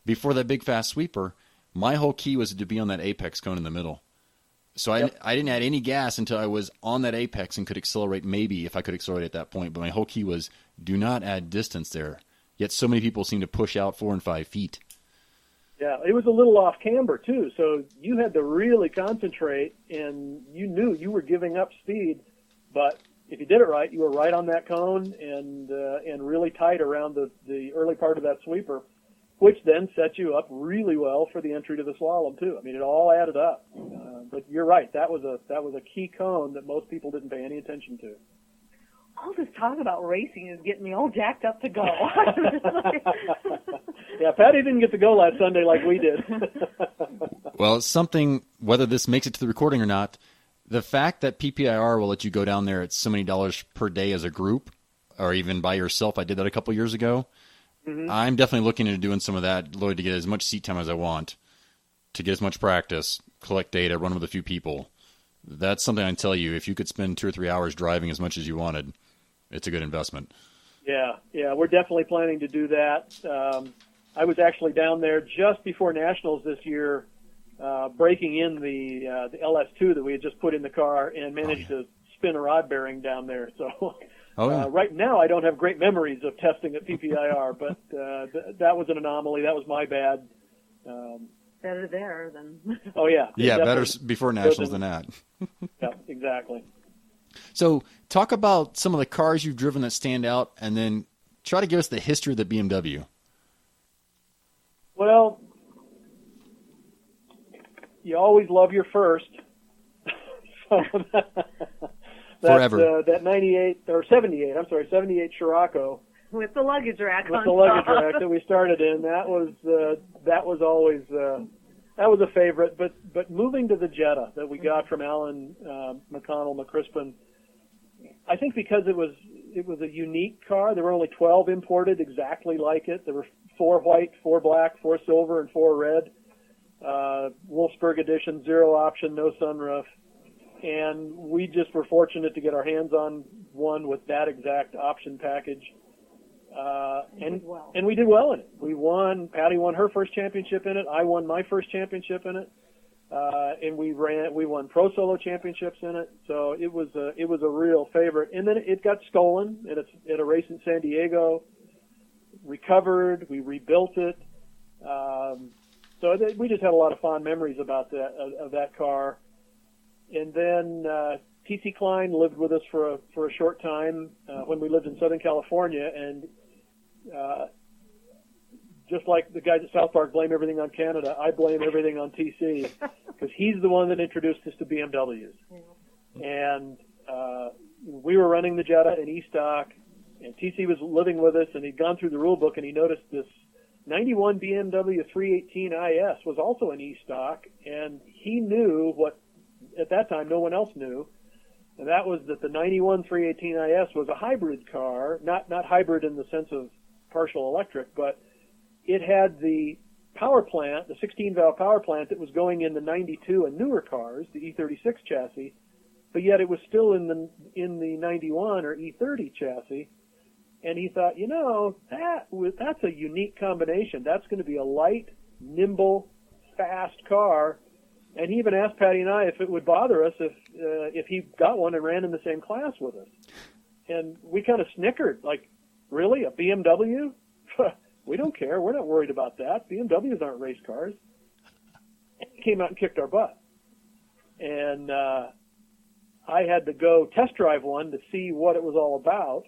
Before that big fast sweeper, My whole key was to be on that apex cone in the middle. So I didn't add any gas until I was on that apex and could accelerate, maybe if I could accelerate at that point. But my whole key was do not add distance there. Yet so many people seem to push out 4 and 5 feet. Yeah, it was a little off camber too, so you had to really concentrate, and you knew you were giving up speed, but if you did it right, you were right on that cone and really tight around the early part of that sweeper, which then set you up really well for the entry to the slalom too. I mean, it all added up. But you're right, that was a key cone that most people didn't pay any attention to. All this talk about racing is getting me all jacked up to go. Yeah, Patty didn't get to go last Sunday like we did. Well, it's something, whether this makes it to the recording or not, the fact that PPIR will let you go down there at so many dollars per day as a group, or even by yourself, I did that a couple years ago. Mm-hmm. I'm definitely looking into doing some of that, Lloyd, to get as much seat time as I want, to get as much practice, collect data, run with a few people. That's something I can tell you. If you could spend 2 or 3 hours driving as much as you wanted, it's a good investment. Yeah, we're definitely planning to do that. I was actually down there just before Nationals this year, breaking in the LS2 that we had just put in the car and managed to spin a rod bearing down there. So right now I don't have great memories of testing at PPIR, but that was an anomaly. That was my bad. Better there than... Oh, yeah. Yeah, better before Nationals than that. Yeah, exactly. So talk about some of the cars you've driven that stand out, and then try to give us the history of the BMW. Well, you always love your first. So Forever. That 78 Scirocco. With the luggage rack with on the luggage top. rack that we started in, that was always that was a favorite. But moving to the Jetta that we got from Alan McCrispin, I think because it was a unique car. There were only 12 imported exactly like it. There were 4 white, 4 black, 4 silver, and 4 red. Wolfsburg edition, 0 option, no sunroof. And we just were fortunate to get our hands on one with that exact option package. And we did well in it. We won. Patty won her first championship in it. I won my first championship in it. And we won pro solo championships in it. So it was a real favorite. And then it got stolen at a race in San Diego. Recovered. We rebuilt it. So we just had a lot of fond memories about that car. And then T.C. Klein lived with us for a short time when we lived in Southern California, and just like the guys at South Park blame everything on Canada, I blame everything on T.C. because he's the one that introduced us to BMWs. And we were running the Jetta in E-Stock, and T.C. was living with us, and he'd gone through the rule book, and he noticed this 91 BMW 318 IS was also an E-Stock, and he knew what at that time no one else knew, and that was that the 91 318 IS was a hybrid car, not hybrid in the sense of partial electric, but it had the power plant, the 16-valve power plant that was going in the 92 and newer cars, the E36 chassis, but yet it was still in the 91 or E30 chassis. And he thought, that's a unique combination. That's going to be a light, nimble, fast car. And he even asked Patty and I if it would bother us if he got one and ran in the same class with us. And we kind of snickered, like, really, a BMW? We don't care. We're not worried about that. BMWs aren't race cars. And he came out and kicked our butt. And I had to go test drive one to see what it was all about.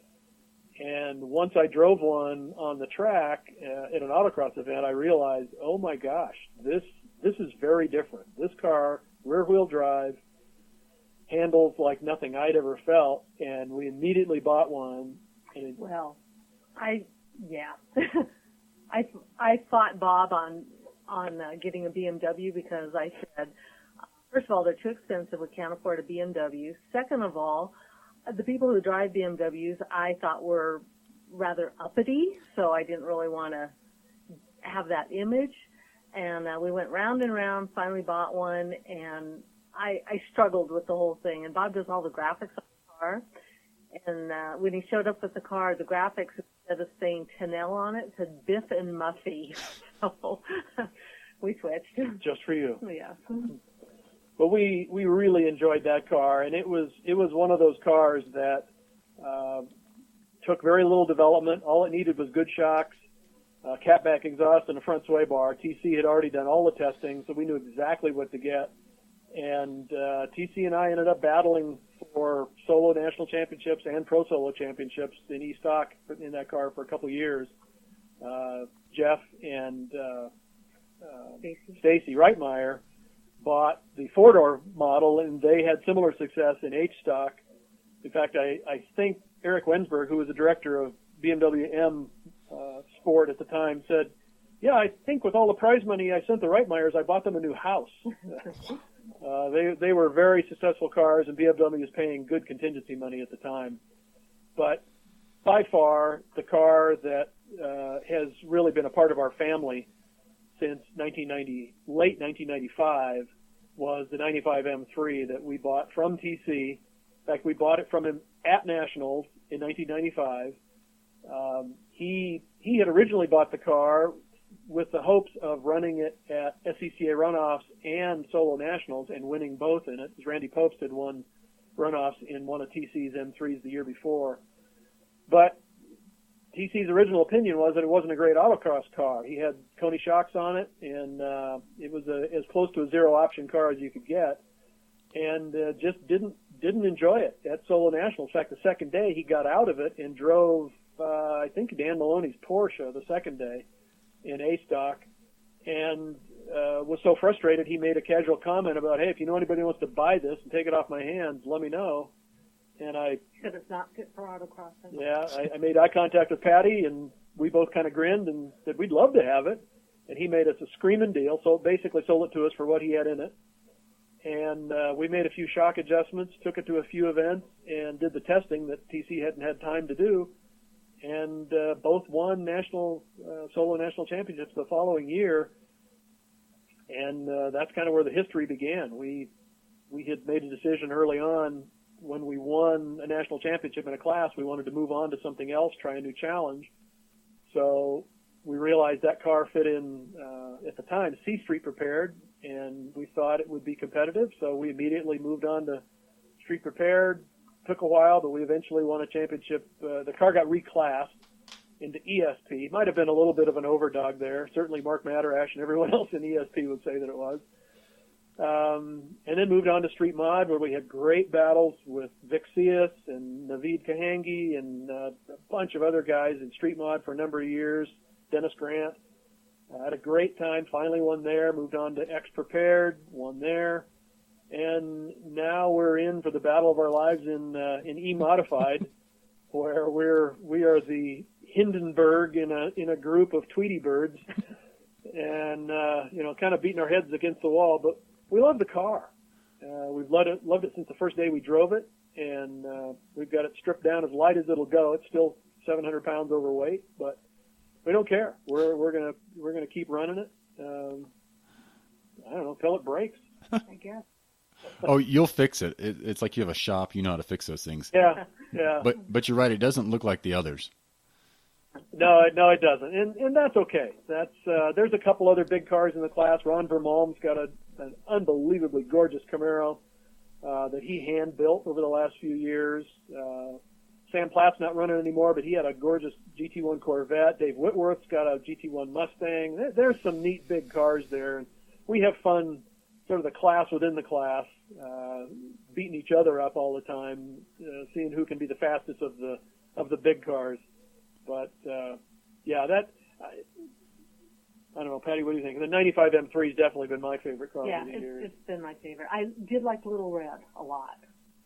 And once I drove one on the track at an autocross event, I realized, oh my gosh, this is very different. This car, rear-wheel drive, handles like nothing I'd ever felt, and we immediately bought one. I fought Bob on getting a BMW because I said, first of all, they're too expensive. We can't afford a BMW. Second of all, the people who drive BMWs I thought were rather uppity, so I didn't really want to have that image. And we went round and round, finally bought one, and I struggled with the whole thing. And Bob does all the graphics on the car. And when he showed up with the car, the graphics, instead of saying Tunnell on it, said Biff and Muffy. We switched. Just for you. Yes. But we really enjoyed that car, and it was one of those cars that took very little development. All it needed was good shocks, catback exhaust, and a front sway bar. TC had already done all the testing, so we knew exactly what to get. And TC and I ended up battling for solo national championships and pro solo championships in E-Stock in that car for a couple of years. Jeff and Stacy Reitmeyer bought the four-door model, and they had similar success in H-Stock. In fact, I think Eric Wensberg, who was the director of BMW M Sport at the time, said, "Yeah, I think with all the prize money I sent the Reitmeyers, I bought them a new house." They were very successful cars, and BMW was paying good contingency money at the time. But by far, the car that has really been a part of our family since late 1995 was the 95 M3 that we bought from TC. In fact, we bought it from him at Nationals in 1995. He had originally bought the car with the hopes of running it at SCCA runoffs and solo nationals and winning both in it, because Randy Popst had won runoffs in one of TC's M3s the year before. But TC's original opinion was that it wasn't a great autocross car. He had Coney shocks on it, and it was as close to a zero-option car as you could get, and just didn't enjoy it at solo nationals. In fact, the second day he got out of it and drove, I think, Dan Maloney's Porsche the second day in A-Stock, and was so frustrated he made a casual comment about, "Hey, if you know anybody who wants to buy this and take it off my hands, let me know." And I said it's not fit for autocross. Yeah, I made eye contact with Patty, and we both kind of grinned and said we'd love to have it. And he made us a screaming deal, so basically sold it to us for what he had in it. And we made a few shock adjustments, took it to a few events, and did the testing that TC hadn't had time to do. And both won solo national championships the following year. And that's kind of where the history began. We had made a decision early on when we won a national championship in a class, we wanted to move on to something else, try a new challenge. So we realized that car fit in, at the time, C Street prepared, and we thought it would be competitive. So we immediately moved on to Street prepared. Took a while, but we eventually won a championship. The car got reclassed into ESP. Might have been a little bit of an overdog there. Certainly Mark Matterash and everyone else in ESP would say that it was. And then moved on to Street Mod, where we had great battles with Vic Cius and Naveed Kahangi and a bunch of other guys in Street Mod for a number of years. Dennis Grant. Had a great time, finally won there, moved on to X Prepared, won there. And now we're in for the battle of our lives in E-Modified, where we are the Hindenburg in a group of Tweety birds, and kind of beating our heads against the wall. But we love the car. We've loved it since the first day we drove it, and we've got it stripped down as light as it'll go. It's still 700 pounds overweight, but we don't care. We're gonna keep running it. I don't know till it breaks, I guess. Oh, you'll fix it. It's like you have a shop. You know how to fix those things. Yeah. But you're right. It doesn't look like the others. No, it doesn't, and that's okay. There's a couple other big cars in the class. Ron Vermalm's got an unbelievably gorgeous Camaro that he hand built over the last few years. Sam Platt's not running anymore, but he had a gorgeous GT1 Corvette. Dave Whitworth's got a GT1 Mustang. There's some neat big cars there, and we have fun. Sort of the class within the class, beating each other up all the time, seeing who can be the fastest of the big cars. But I don't know, Patty, what do you think? The 95 M3 has definitely been my favorite car over the years. It's been my favorite. I did like Little Red a lot.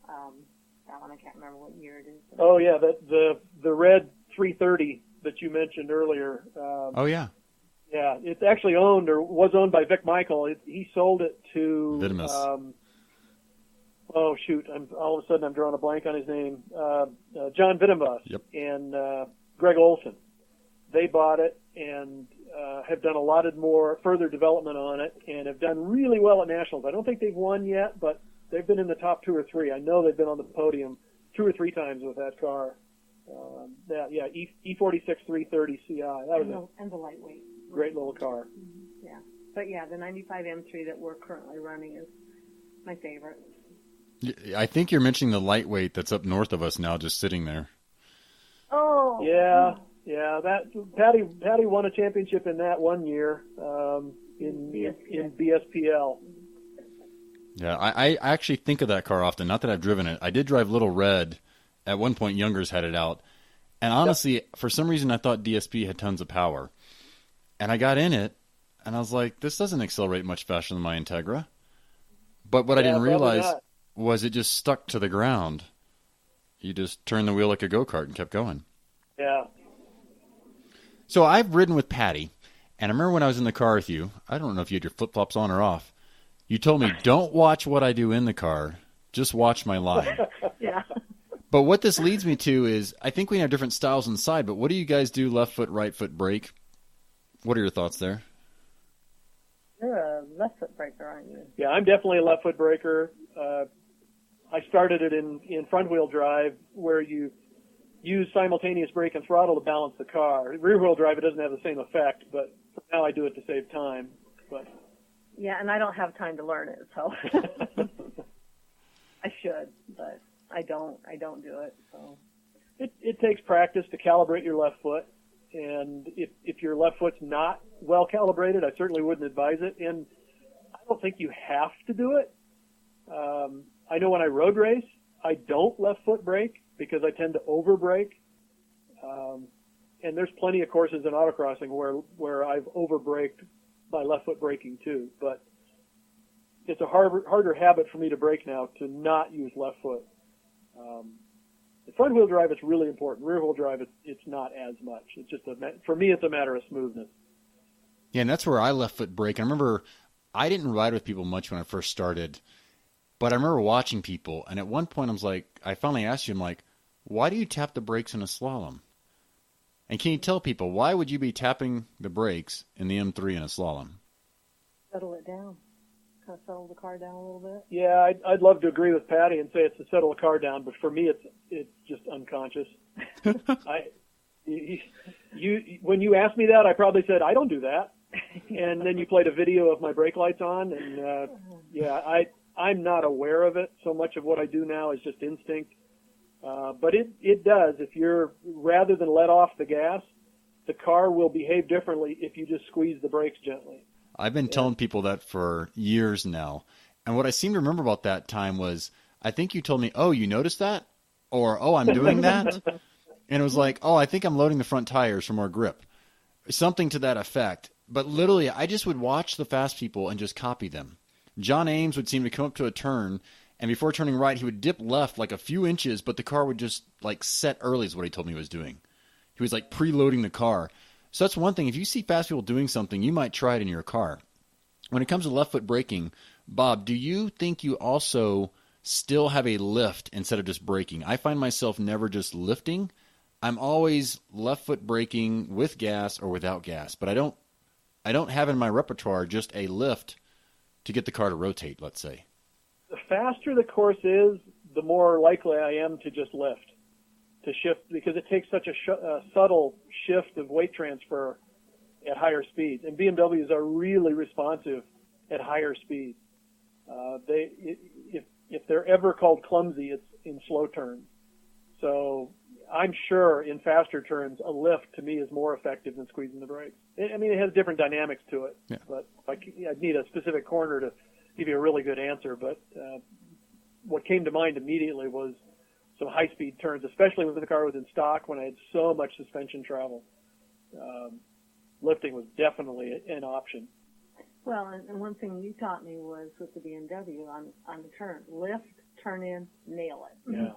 That one I can't remember what year it is. Oh yeah, the red 330 that you mentioned earlier. Oh yeah. Yeah, it's actually was owned by Vic Michael. He sold it to Vitamus. All of a sudden I'm drawing a blank on his name. John Vitamus. Yep. And Greg Olson. They bought it and have done a lot of more further development on it and have done really well at nationals. I don't think they've won yet, but they've been in the top 2 or 3. I know they've been on the podium 2 or 3 times with that car. E46 330 CI. That was and the lightweight. Great little car. Mm-hmm. Yeah. But yeah, the 95 M3 that we're currently running is my favorite. I think you're mentioning the lightweight that's up north of us now, just sitting there. Oh. Yeah. That Patty won a championship in that one year in BSPL. Yeah, I actually think of that car often. Not that I've driven it. I did drive Little Red. At one point, Youngers had it out. And honestly, for some reason, I thought DSP had tons of power. And I got in it, and I was like, this doesn't accelerate much faster than my Integra. But what I didn't realize was it just stuck to the ground. You just turned the wheel like a go-kart and kept going. Yeah. So I've ridden with Patty, and I remember when I was in the car with you, I don't know if you had your flip-flops on or off, you told me, don't watch what I do in the car, just watch my line. Yeah. But what this leads me to is, I think we have different styles inside, but what do you guys do, left foot, right foot brake? What are your thoughts there? You're a left foot breaker, aren't you? Yeah, I'm definitely a left foot breaker. I started it in front wheel drive where you use simultaneous brake and throttle to balance the car. Rear wheel drive, it doesn't have the same effect, but for now I do it to save time. But yeah, and I don't have time to learn it, so I should, but I don't do it. So it takes practice to calibrate your left foot, and if your left foot's not well calibrated, I certainly wouldn't advise it. And I don't think you have to do it. I know when I road race, I don't left foot brake because I tend to over brake. And there's plenty of courses in autocrossing where I've over braked by left foot braking too. But it's a harder habit for me to brake now to not use left foot. The front wheel drive is really important. Rear wheel drive, it's not as much. It's just for me, it's a matter of smoothness. Yeah, and that's where I left foot brake. I remember I didn't ride with people much when I first started, but I remember watching people, and at one point I finally asked you, I'm like, why do you tap the brakes in a slalom? And can you tell people, why would you be tapping the brakes in the M3 in a slalom? settle it down. Kind of settle the car down a little bit. Yeah, I'd love to agree with Patty and say it's to settle the car down, but for me, it's just unconscious. When you asked me that, I probably said I don't do that, and then you played a video of my brake lights on, and I'm not aware of it. So much of what I do now is just instinct, but it does. If you're rather than let off the gas, the car will behave differently if you just squeeze the brakes gently. I've been telling people that for years now. And what I seem to remember about that time was, I think you told me, oh, you noticed that? Or, oh, I'm doing that? And it was like, oh, I think I'm loading the front tires for more grip. Something to that effect. But literally, I just would watch the fast people and just copy them. John Ames would seem to come up to a turn, and before turning right, he would dip left like a few inches, but the car would just like set early is what he told me he was doing. He was like preloading the car. So that's one thing. If you see fast people doing something, you might try it in your car. When it comes to left foot braking, Bob, do you think you also still have a lift instead of just braking? I find myself never just lifting. I'm always left foot braking with gas or without gas. But I don't have in my repertoire just a lift to get the car to rotate, let's say. The faster the course is, the more likely I am to just lift, to shift, because it takes such a subtle shift of weight transfer at higher speeds. And BMWs are really responsive at higher speeds. If they're ever called clumsy, it's in slow turns. So I'm sure in faster turns, a lift to me is more effective than squeezing the brakes. I mean, it has different dynamics to it, yeah. But I'd need a specific corner to give you a really good answer. But what came to mind immediately was some high-speed turns, especially when the car was in stock, when I had so much suspension travel. Lifting was definitely an option. Well, and one thing you taught me was with the BMW on the turn, lift, turn in, nail it. Yeah.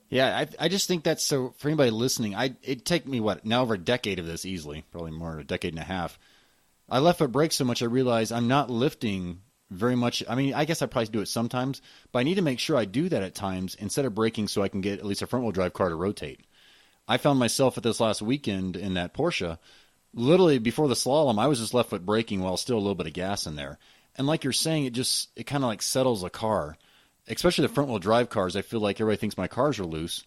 Yeah, I just think that's so, for anybody listening, it'd take me, now over a decade of this easily, probably more, a decade and a half. I left foot brake so much I realized I'm not lifting very much. I mean, I guess I probably do it sometimes, but I need to make sure I do that at times instead of braking so I can get at least a front-wheel drive car to rotate. I found myself at this last weekend in that Porsche, literally before the slalom, I was just left foot braking while still a little bit of gas in there. And like you're saying, it kind of like settles a car. Especially the front-wheel drive cars, I feel like everybody thinks my cars are loose.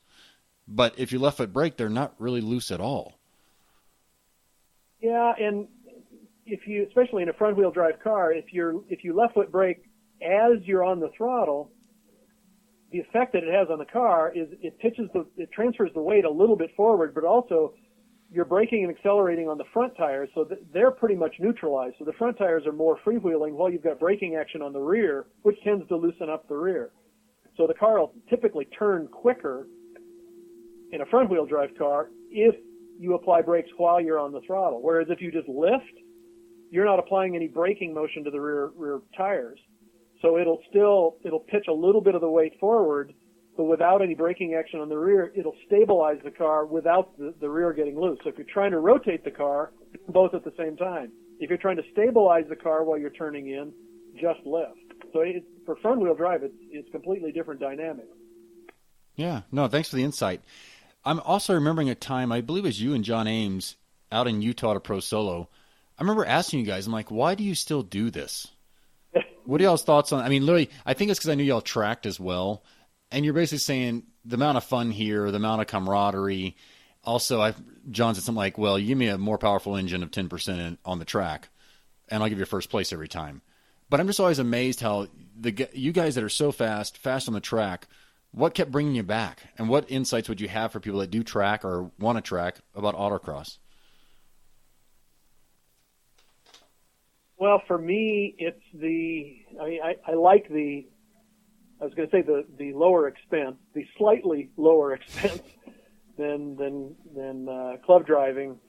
But if you left foot brake, they're not really loose at all. Yeah, and if you, especially in a front-wheel drive car, if you left foot brake as you're on the throttle, the effect that it has on the car is it transfers the weight a little bit forward, but also you're braking and accelerating on the front tires, so they're pretty much neutralized. So the front tires are more freewheeling while you've got braking action on the rear, which tends to loosen up the rear. So the car will typically turn quicker in a front-wheel drive car if you apply brakes while you're on the throttle. Whereas if you just lift, you're not applying any braking motion to the rear tires. So it'll pitch a little bit of the weight forward, but without any braking action on the rear, it'll stabilize the car without the rear getting loose. So if you're trying to rotate the car, both at the same time. If you're trying to stabilize the car while you're turning in, just lift. So for front-wheel drive, it's completely different dynamics. Yeah, no, thanks for the insight. I'm also remembering a time, I believe it was you and John Ames out in Utah at a Pro Solo. I remember asking you guys, I'm like, why do you still do this? What are y'all's thoughts on, I mean, literally, I think it's because I knew y'all tracked as well. And you're basically saying the amount of fun here, the amount of camaraderie. Also, John said something like, well, you give me a more powerful engine of 10% on the track, and I'll give you first place every time. But I'm just always amazed how you guys that are so fast on the track, what kept bringing you back? And what insights would you have for people that do track or want to track about autocross? Well, for me, it's I like I was going to say the lower expense, the slightly lower expense than club driving.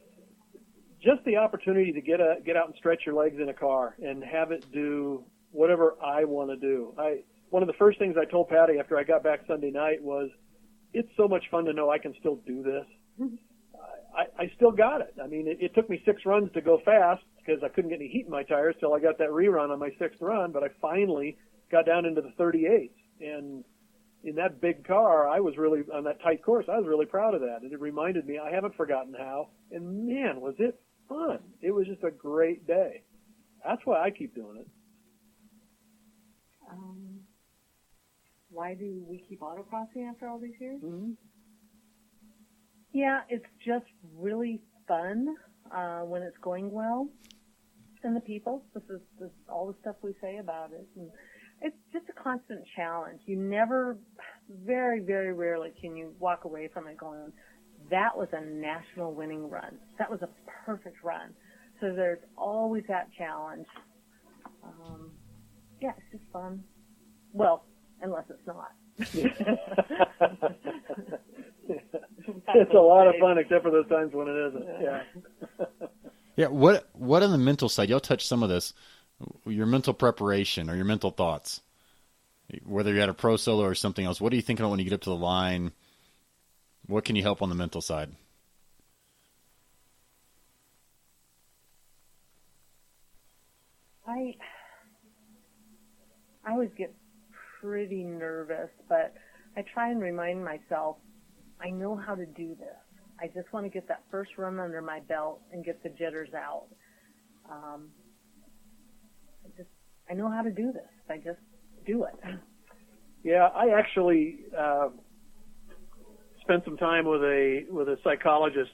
Just the opportunity to get out and stretch your legs in a car and have it do whatever I want to do. One of the first things I told Patty after I got back Sunday night was, it's so much fun to know I can still do this. I still got it. I mean, it took me 6 runs to go fast because I couldn't get any heat in my tires till I got that rerun on my 6th run, but I finally got down into the 38s. And in that big car, I was really, on that tight course, I was really proud of that. And it reminded me, I haven't forgotten how. And man, was it fun. It was just a great day. That's why I keep doing it. Why do we keep autocrossing after all these years? Mm-hmm. Yeah, it's just really fun when it's going well. And the people, this is all the stuff we say about it. And it's just a constant challenge. You never, very, very rarely can you walk away from it going, that was a national winning run. That was a perfect run. So there's always that challenge. Yeah, it's just fun. Well, unless it's not. It's a lot of fun, except for those times when it isn't. Yeah. Yeah. What on the mental side? Y'all touched some of this. Your mental preparation or your mental thoughts, whether you're at a pro solo or something else. What are you thinking about when you get up to the line? What can you help on the mental side? I always get pretty nervous, but I try and remind myself, I know how to do this. I just want to get that first run under my belt and get the jitters out. I know how to do this. I just do it. Yeah, I actually spent some time with a psychologist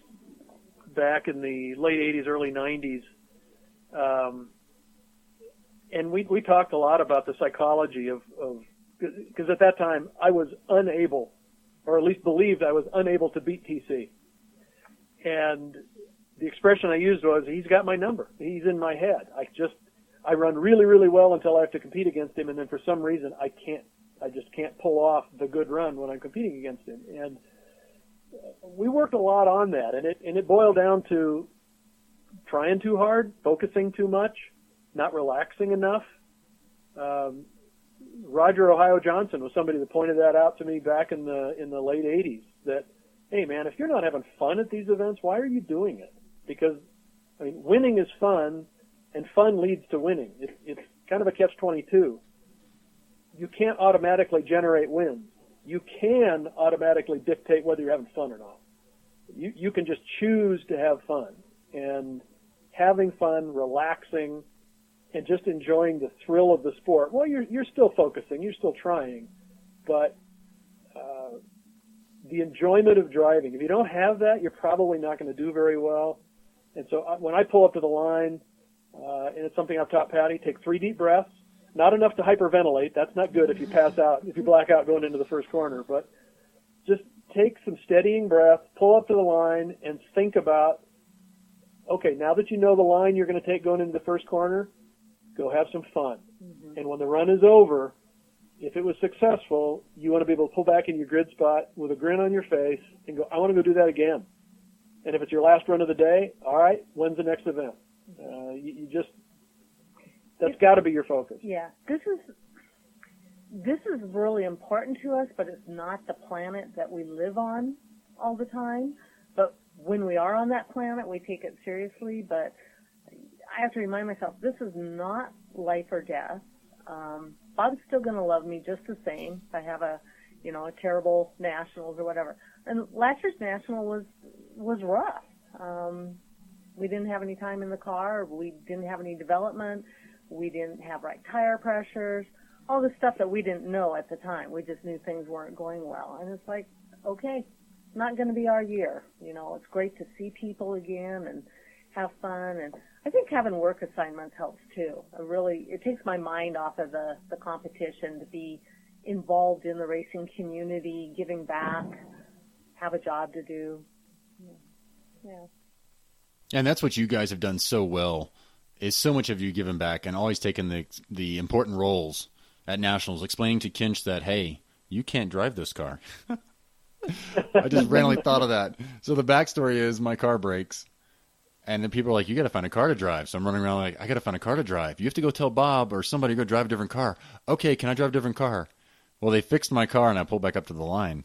back in the late 80s, early 90s. And we talked a lot about the psychology of because at that time I was unable, or at least believed I was unable to beat TC. And the expression I used was, he's got my number. He's in my head. I run really, really well until I have to compete against him, and then for some reason I just can't pull off the good run when I'm competing against him. And we worked a lot on that, and it boiled down to trying too hard, focusing too much, not relaxing enough. Roger Ohio Johnson was somebody that pointed that out to me back in the late 80s, that, hey man, if you're not having fun at these events, why are you doing it? Because, I mean, winning is fun, and fun leads to winning. It's kind of a catch-22. You can't automatically generate wins. You can automatically dictate whether you're having fun or not. You can just choose to have fun. And having fun, relaxing, and just enjoying the thrill of the sport. Well, you're still focusing, you're still trying, but the enjoyment of driving, if you don't have that, you're probably not going to do very well. And so when I pull up to the line, and it's something I've taught Patty. Take 3 deep breaths. Not enough to hyperventilate. That's not good if you pass out, if you black out going into the first corner. But just take some steadying breath, pull up to the line, and think about, okay, now that you know the line you're going to take going into the first corner, go have some fun. Mm-hmm. And when the run is over, if it was successful, you want to be able to pull back in your grid spot with a grin on your face and go, I want to go do that again. And if it's your last run of the day, all right, when's the next event? That's got to be your focus. Yeah, this is really important to us, but it's not the planet that we live on all the time. But when we are on that planet, we take it seriously. But I have to remind myself, this is not life or death. Bob's still going to love me just the same if I have a terrible nationals or whatever. And last year's national was rough. We didn't have any time in the car. We didn't have any development. We didn't have right tire pressures, all the stuff that we didn't know at the time. We just knew things weren't going well. And it's like, okay, it's not going to be our year. It's great to see people again and have fun. And I think having work assignments helps too. It takes my mind off of the competition to be involved in the racing community, giving back, have a job to do. Yeah. And that's what you guys have done so well, is so much of you given back and always taken the important roles at nationals, explaining to Kinch that, hey, you can't drive this car. I just randomly thought of that. So the backstory is my car breaks, and then people are like, you got to find a car to drive. So I'm running around like, I got to find a car to drive. You have to go tell Bob or somebody to go drive a different car. Okay, can I drive a different car? Well, they fixed my car, and I pulled back up to the line.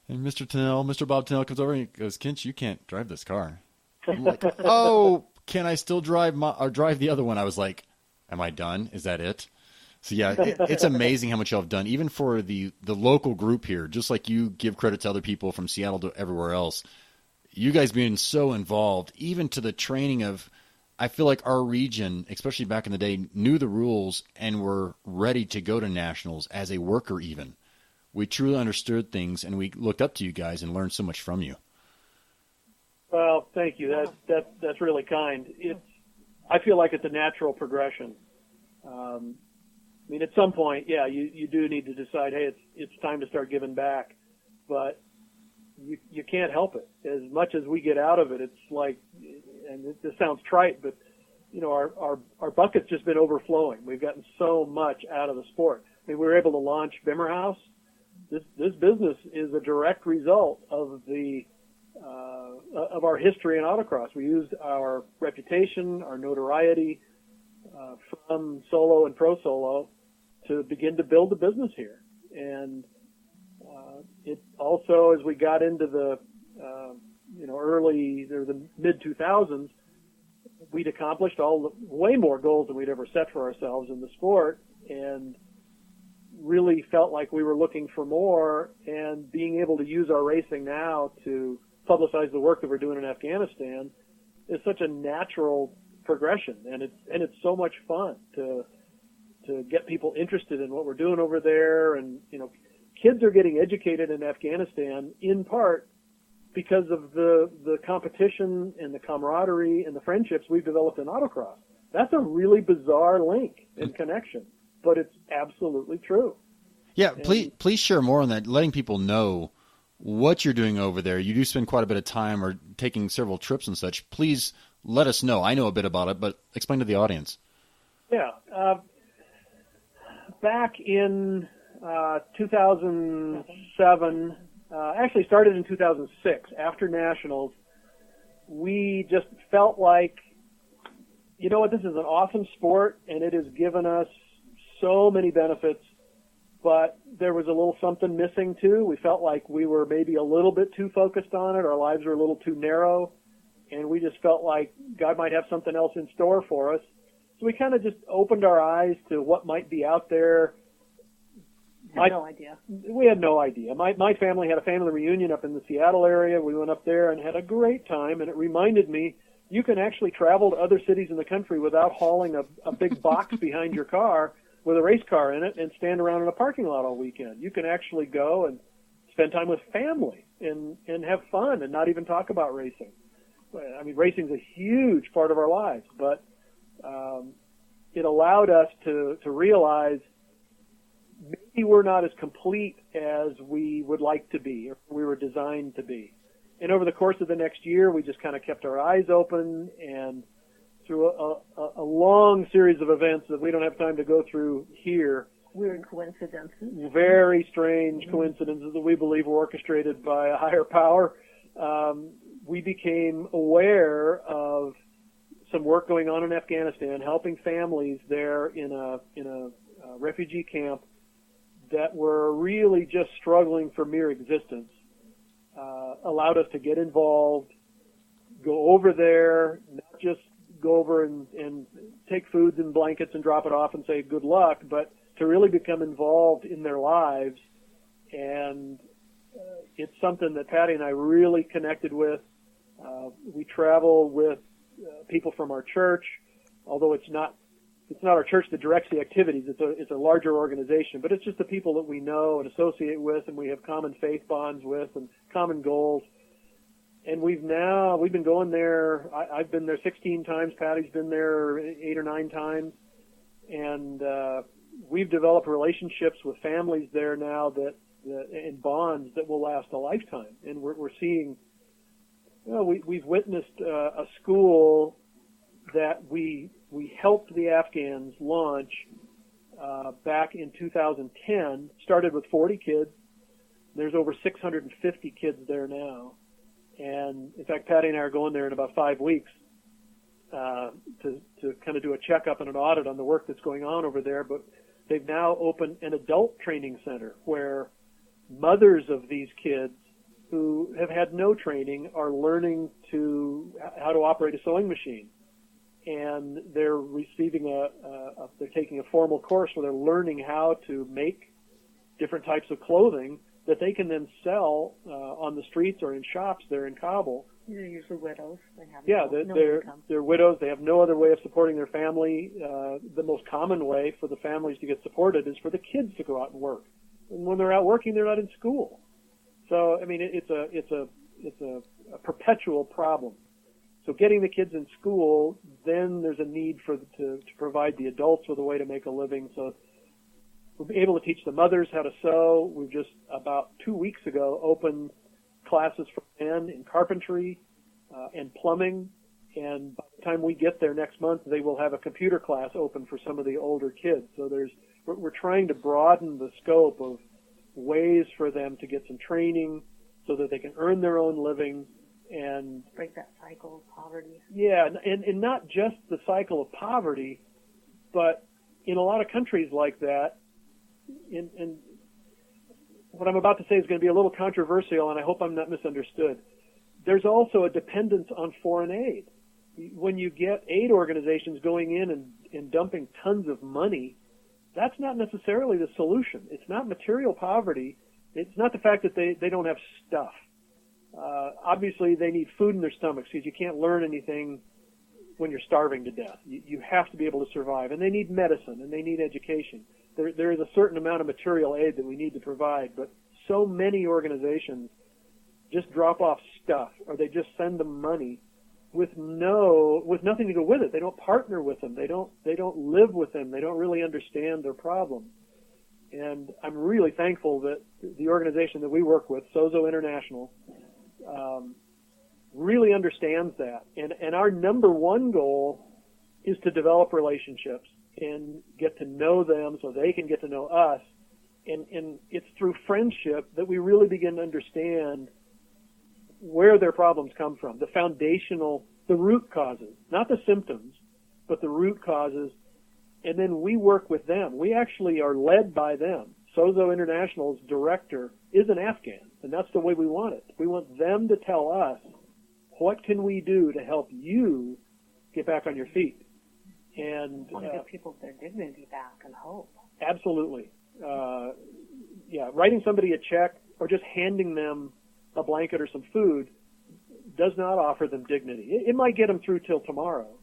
And Mr. Bob Tunnell comes over and he goes, Kinch, you can't drive this car. I'm like, oh, can I still drive the other one? I was like, am I done? Is that it? So yeah, it's amazing how much y'all have done, even for the local group here. Just like you give credit to other people from Seattle to everywhere else, you guys being so involved, even to the training of, I feel like our region, especially back in the day, knew the rules and were ready to go to nationals as a worker even. We truly understood things, and we looked up to you guys and learned so much from you. Well, thank you. That's really kind. I feel like it's a natural progression. At some point, yeah, you do need to decide, hey, it's time to start giving back, but you can't help it. As much as we get out of it, it's like, and this sounds trite, but our bucket's just been overflowing. We've gotten so much out of the sport. We were able to launch Bimmer House. This business is a direct result of of our history in autocross. We used our reputation, our notoriety from solo and pro solo to begin to build the business here. And it also, as we got into the the mid 2000s, we'd accomplished way more goals than we'd ever set for ourselves in the sport, and really felt like we were looking for more. And being able to use our racing now to publicize the work that we're doing in Afghanistan is such a natural progression, and it's so much fun to get people interested in what we're doing over there. And kids are getting educated in Afghanistan in part because of the competition and the camaraderie and the friendships we've developed in autocross. That's a really bizarre link and connection, but it's absolutely true. Yeah, please share more on that, letting people know what you're doing over there. You do spend quite a bit of time or taking several trips and such. Please let us know. I know a bit about it, but explain to the audience. Yeah. Back in 2007, actually started in 2006, after Nationals, we just felt like, you know what, this is an awesome sport, and it has given us so many benefits, but there was a little something missing too. We felt like we were maybe a little bit too focused on it. Our lives were a little too narrow, and we just felt like God might have something else in store for us. So we kind of just opened our eyes to what might be out there. No idea. We had no idea. My family had a family reunion up in the Seattle area. We went up there and had a great time, and it reminded me you can actually travel to other cities in the country without hauling a big box behind your car with a race car in it and stand around in a parking lot all weekend. You can actually go and spend time with family and have fun and not even talk about racing. I mean, racing's a huge part of our lives, but it allowed us to realize maybe we're not as complete as we would like to be, or we were designed to be. And over the course of the next year, we just kind of kept our eyes open, and through a long series of events that we don't have time to go through here. Weird coincidences. Very strange coincidences that we believe were orchestrated by a higher power. We became aware of some work going on in Afghanistan, helping families there in a refugee camp that were really just struggling for mere existence. Allowed us to get involved, go over there, not just go over and take foods and blankets and drop it off and say good luck, but to really become involved in their lives. And it's something that Patty and I really connected with. We travel with people from our church, although it's not our church that directs the activities. It's a larger organization, but it's just the people that we know and associate with, and we have common faith bonds with and common goals. And we've been going there. I've been there 16 times. Patty's been there 8 or 9 times, and we've developed relationships with families there now and bonds that will last a lifetime. And we're seeing. We've witnessed a school that we helped the Afghans launch back in 2010. Started with 40 kids. There's over 650 kids there now. And in fact, Patty and I are going there in about 5 weeks to kind of do a checkup and an audit on the work that's going on over there. But they've now opened an adult training center where mothers of these kids who have had no training are learning how to operate a sewing machine. And they're receiving they're taking a formal course where they're learning how to make different types of clothing that they can then sell on the streets or in shops there in Kabul. These are usually widows. They're widows. They have no other way of supporting their family. The most common way for the families to get supported is for the kids to go out and work. And when they're out working, they're not in school. So I mean, it's a perpetual problem. So getting the kids in school, then there's a need to provide the adults with a way to make a living. So we'll be able to teach the mothers how to sew. We've just about 2 weeks ago opened classes for men in carpentry and plumbing. And by the time we get there next month, they will have a computer class open for some of the older kids. So we're trying to broaden the scope of ways for them to get some training so that they can earn their own living and break that cycle of poverty. Yeah, and not just the cycle of poverty, but in a lot of countries like that, and what I'm about to say is going to be a little controversial, and I hope I'm not misunderstood. There's also a dependence on foreign aid. When you get aid organizations going in and dumping tons of money, that's not necessarily the solution. It's not material poverty. It's not the fact that they don't have stuff. Obviously, they need food in their stomachs because you can't learn anything when you're starving to death. You have to be able to survive. And they need medicine, and they need education. There is a certain amount of material aid that we need to provide, but so many organizations just drop off stuff, or they just send them money with nothing to go with it. They don't partner with them. They don't live with them. They don't really understand their problems. And I'm really thankful that the organization that we work with, Sozo International, really understands that. And our number one goal is to develop relationships and get to know them so they can get to know us. And it's through friendship that we really begin to understand where their problems come from, the root causes, not the symptoms, but the root causes. And then we work with them. We actually are led by them. Sozo International's director is an Afghan, and that's the way we want it. We want them to tell us, what can we do to help you get back on your feet? And want to give people their dignity back and hope. Absolutely. Writing somebody a check or just handing them a blanket or some food does not offer them dignity. It might get them through till tomorrow,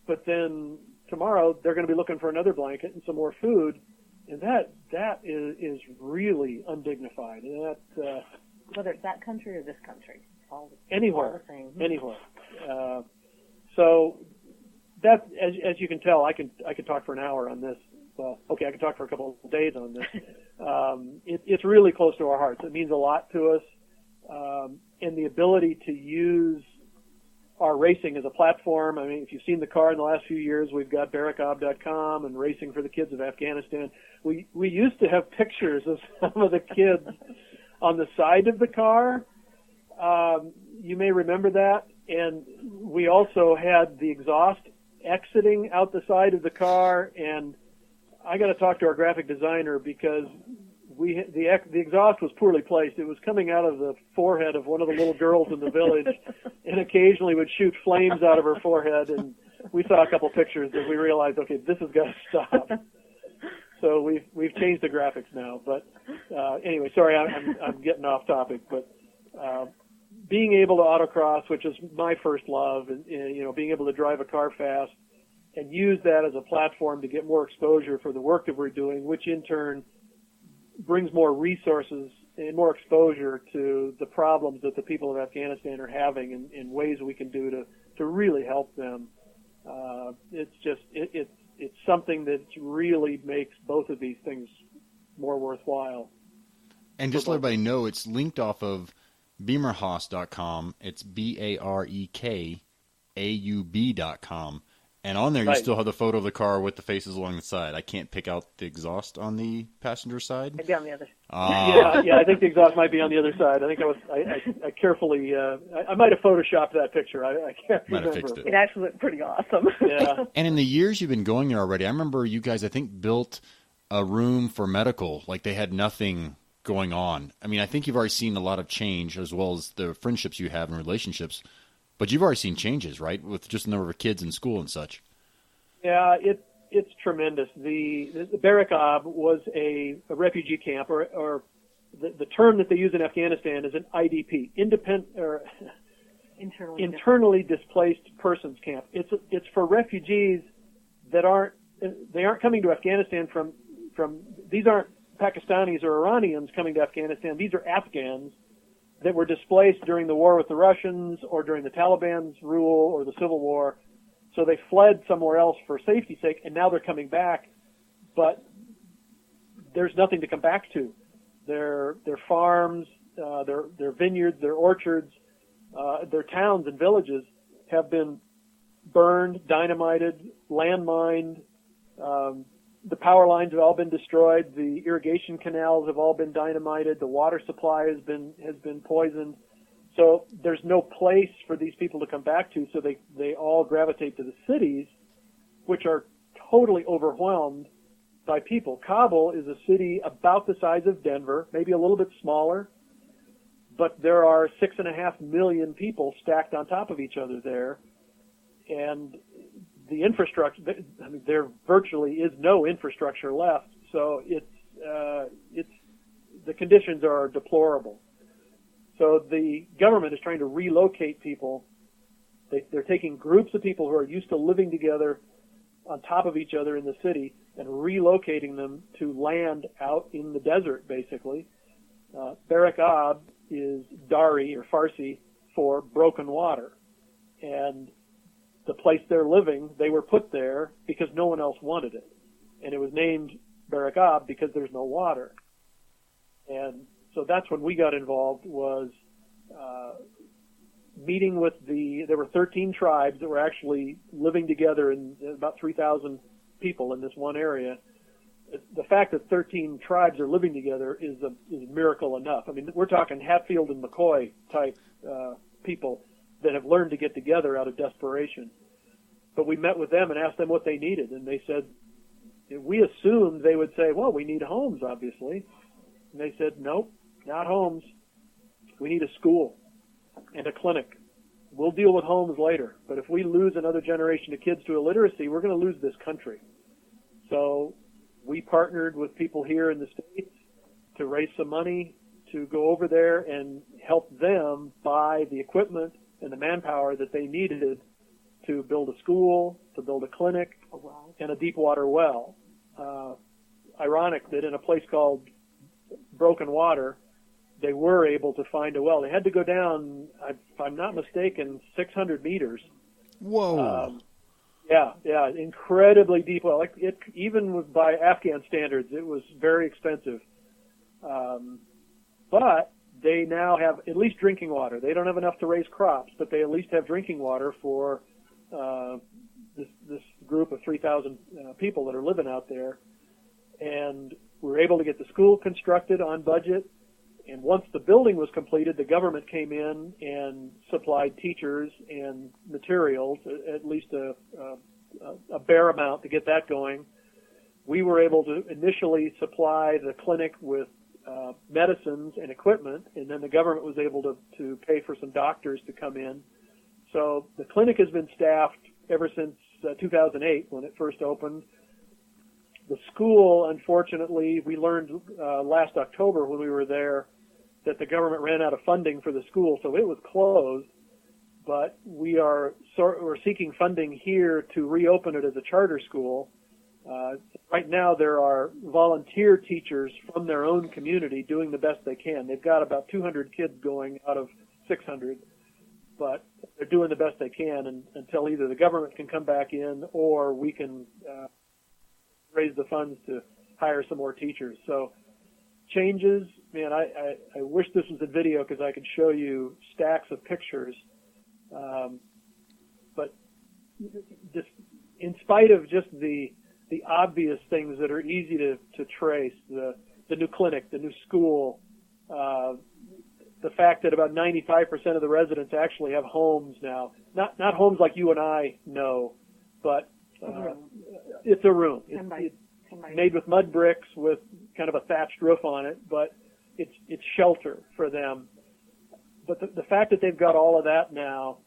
but then tomorrow they're going to be looking for another blanket and some more food, and that is really undignified. And that whether it's that country or this country, anywhere, all the same. Anywhere. So That, as you can tell, I can talk for an hour on this. Well, okay, I can talk for a couple of days on this. It's really close to our hearts. It means a lot to us, and the ability to use our racing as a platform. I mean, if you've seen the car in the last few years, we've got barracob.com and Racing for the Kids of Afghanistan. We used to have pictures of some of the kids on the side of the car. You may remember that. And we also had the exhaust exiting out the side of the car. And I got to talk to our graphic designer because the exhaust was poorly placed. It was coming out of the forehead of one of the little girls in the village, and occasionally would shoot flames out of her forehead. And we saw a couple pictures and we realized, okay, this has got to stop. So we've changed the graphics now. But anyway, sorry, I'm getting off topic. But being able to autocross, which is my first love, and being able to drive a car fast and use that as a platform to get more exposure for the work that we're doing, which in turn brings more resources and more exposure to the problems that the people of Afghanistan are having in ways we can do to really help them. It's something that really makes both of these things more worthwhile. And just to let everybody know, it's linked off of beamerhaus.com. It's BAREKAUB.com. And on there, you still have the photo of the car with the faces along the side. I can't pick out the exhaust on the passenger side. Maybe on the other. Yeah, I think the exhaust might be on the other side. I think I carefully, I might have photoshopped that picture. I can't remember. Might have fixed it. It actually looked pretty awesome. Yeah. And in the years you've been going there already, I remember you guys, I think, built a room for medical. Like they had nothing going on. I mean, I think you've already seen a lot of change as well as the friendships you have and relationships. But you've already seen changes, right, with just the number of kids in school and such. Yeah, it's tremendous. The Barracob was a refugee camp, or the term that they use in Afghanistan is an IDP, internally displaced persons camp. It's for refugees that aren't coming to Afghanistan from these aren't Pakistanis or Iranians coming to Afghanistan. These are Afghans that were displaced during the war with the Russians or during the Taliban's rule or the Civil War. So they fled somewhere else for safety's sake, and now they're coming back, but there's nothing to come back to. Their farms, their vineyards, their orchards, their towns and villages have been burned, dynamited, landmined. The power lines have all been destroyed. The irrigation canals have all been dynamited. The water supply has been poisoned. So there's no place for these people to come back to. So they all gravitate to the cities, which are totally overwhelmed by people. Kabul is a city about the size of Denver, maybe a little bit smaller, but there are 6.5 million people stacked on top of each other there, and the infrastructure, I mean, there virtually is no infrastructure left, so the conditions are deplorable. So the government is trying to relocate people. They're taking groups of people who are used to living together on top of each other in the city and relocating them to land out in the desert, basically. Barracob is Dari or Farsi for broken water, and the place they're living, they were put there because no one else wanted it. And it was named Barracob because there's no water. And so that's when we got involved, was meeting with there were 13 tribes that were actually living together, in about 3,000 people in this one area. The fact that 13 tribes are living together is a miracle enough. I mean, we're talking Hatfield and McCoy type people that have learned to get together out of desperation. But we met with them and asked them what they needed, and they said, we assumed they would say, well, we need homes, obviously. And they said, nope, not homes. We need a school and a clinic. We'll deal with homes later. But if we lose another generation of kids to illiteracy, we're going to lose this country. So we partnered with people here in the States to raise some money to go over there and help them buy the equipment and the manpower that they needed to build a school, to build a clinic, and a deep water well. Ironic that in a place called Broken Water, they were able to find a well. They had to go down, if I'm not mistaken, 600 meters. Whoa. Yeah, incredibly deep well. It even was by Afghan standards, it was very expensive. But they now have at least drinking water. They don't have enough to raise crops, but they at least have drinking water for this group of 3,000 people that are living out there. And we were able to get the school constructed on budget. And once the building was completed, the government came in and supplied teachers and materials, at least a bare amount to get that going. We were able to initially supply the clinic with medicines and equipment, and then the government was able to pay for some doctors to come in. So the clinic has been staffed ever since 2008 when it first opened. The school, unfortunately, we learned last October when we were there that the government ran out of funding for the school, so it was closed. But we're seeking funding here to reopen it as a charter school. Right now, there are volunteer teachers from their own community doing the best they can. They've got about 200 kids going out of 600, but they're doing the best they can until either the government can come back in or we can raise the funds to hire some more teachers. So changes, man, I wish this was a video because I could show you stacks of pictures. But just in spite of just the obvious things that are easy to trace, the new clinic, the new school, the fact that about 95% of the residents actually have homes now, not homes like you and I know, but it's a room. It's made with mud bricks with kind of a thatched roof on it, but it's shelter for them. But the fact that they've got all of that now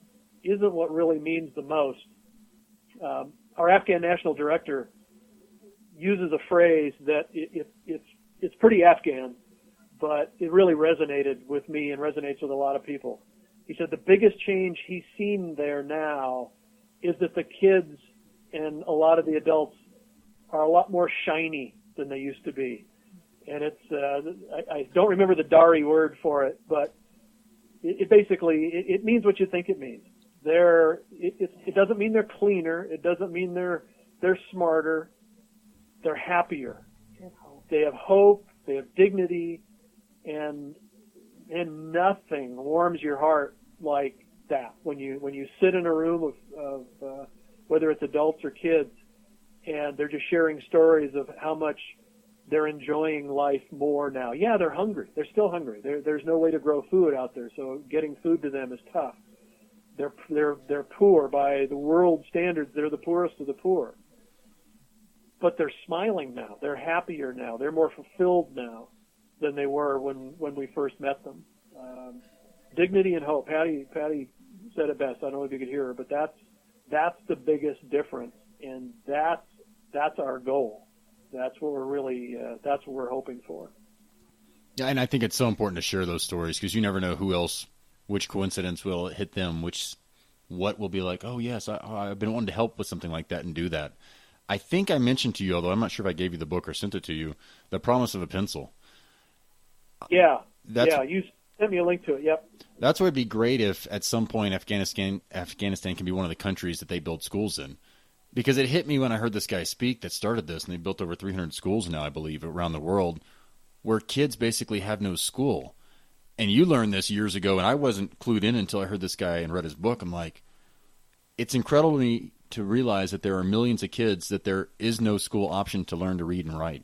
isn't what really means the most. Our Afghan National Director uses a phrase that it's pretty Afghan, but it really resonated with me and resonates with a lot of people. He said the biggest change he's seen there now is that the kids and a lot of the adults are a lot more shiny than they used to be. And it's, I don't remember the Dari word for it, but it basically, it means what you think it means. It doesn't mean they're cleaner. It doesn't mean they're smarter. They're happier. They have hope. They have dignity, and nothing warms your heart like that when you sit in a room of whether it's adults or kids, and they're just sharing stories of how much they're enjoying life more now. Yeah, they're hungry. They're still hungry. There's no way to grow food out there, so getting food to them is tough. They're poor by the world standards. They're the poorest of the poor. But they're smiling now. They're happier now. They're more fulfilled now than they were when we first met them. Dignity and hope. Patty said it best. I don't know if you could hear her, but that's the biggest difference, and that's our goal. That's what we're really that's what we're hoping for. Yeah, and I think it's so important to share those stories because you never know who else, which coincidence will hit them, what will be like, oh, yes, I've been wanting to help with something like that and do that. I think I mentioned to you, although I'm not sure if I gave you the book or sent it to you, The Promise of a Pencil. Yeah, you sent me a link to it, yep. That's where it'd be great if at some point Afghanistan can be one of the countries that they build schools in. Because it hit me when I heard this guy speak that started this, and they built over 300 schools now, I believe, around the world, where kids basically have no school. And you learned this years ago, and I wasn't clued in until I heard this guy and read his book. I'm like, it's incredible to me to realize that there are millions of kids that there is no school option to learn to read and write.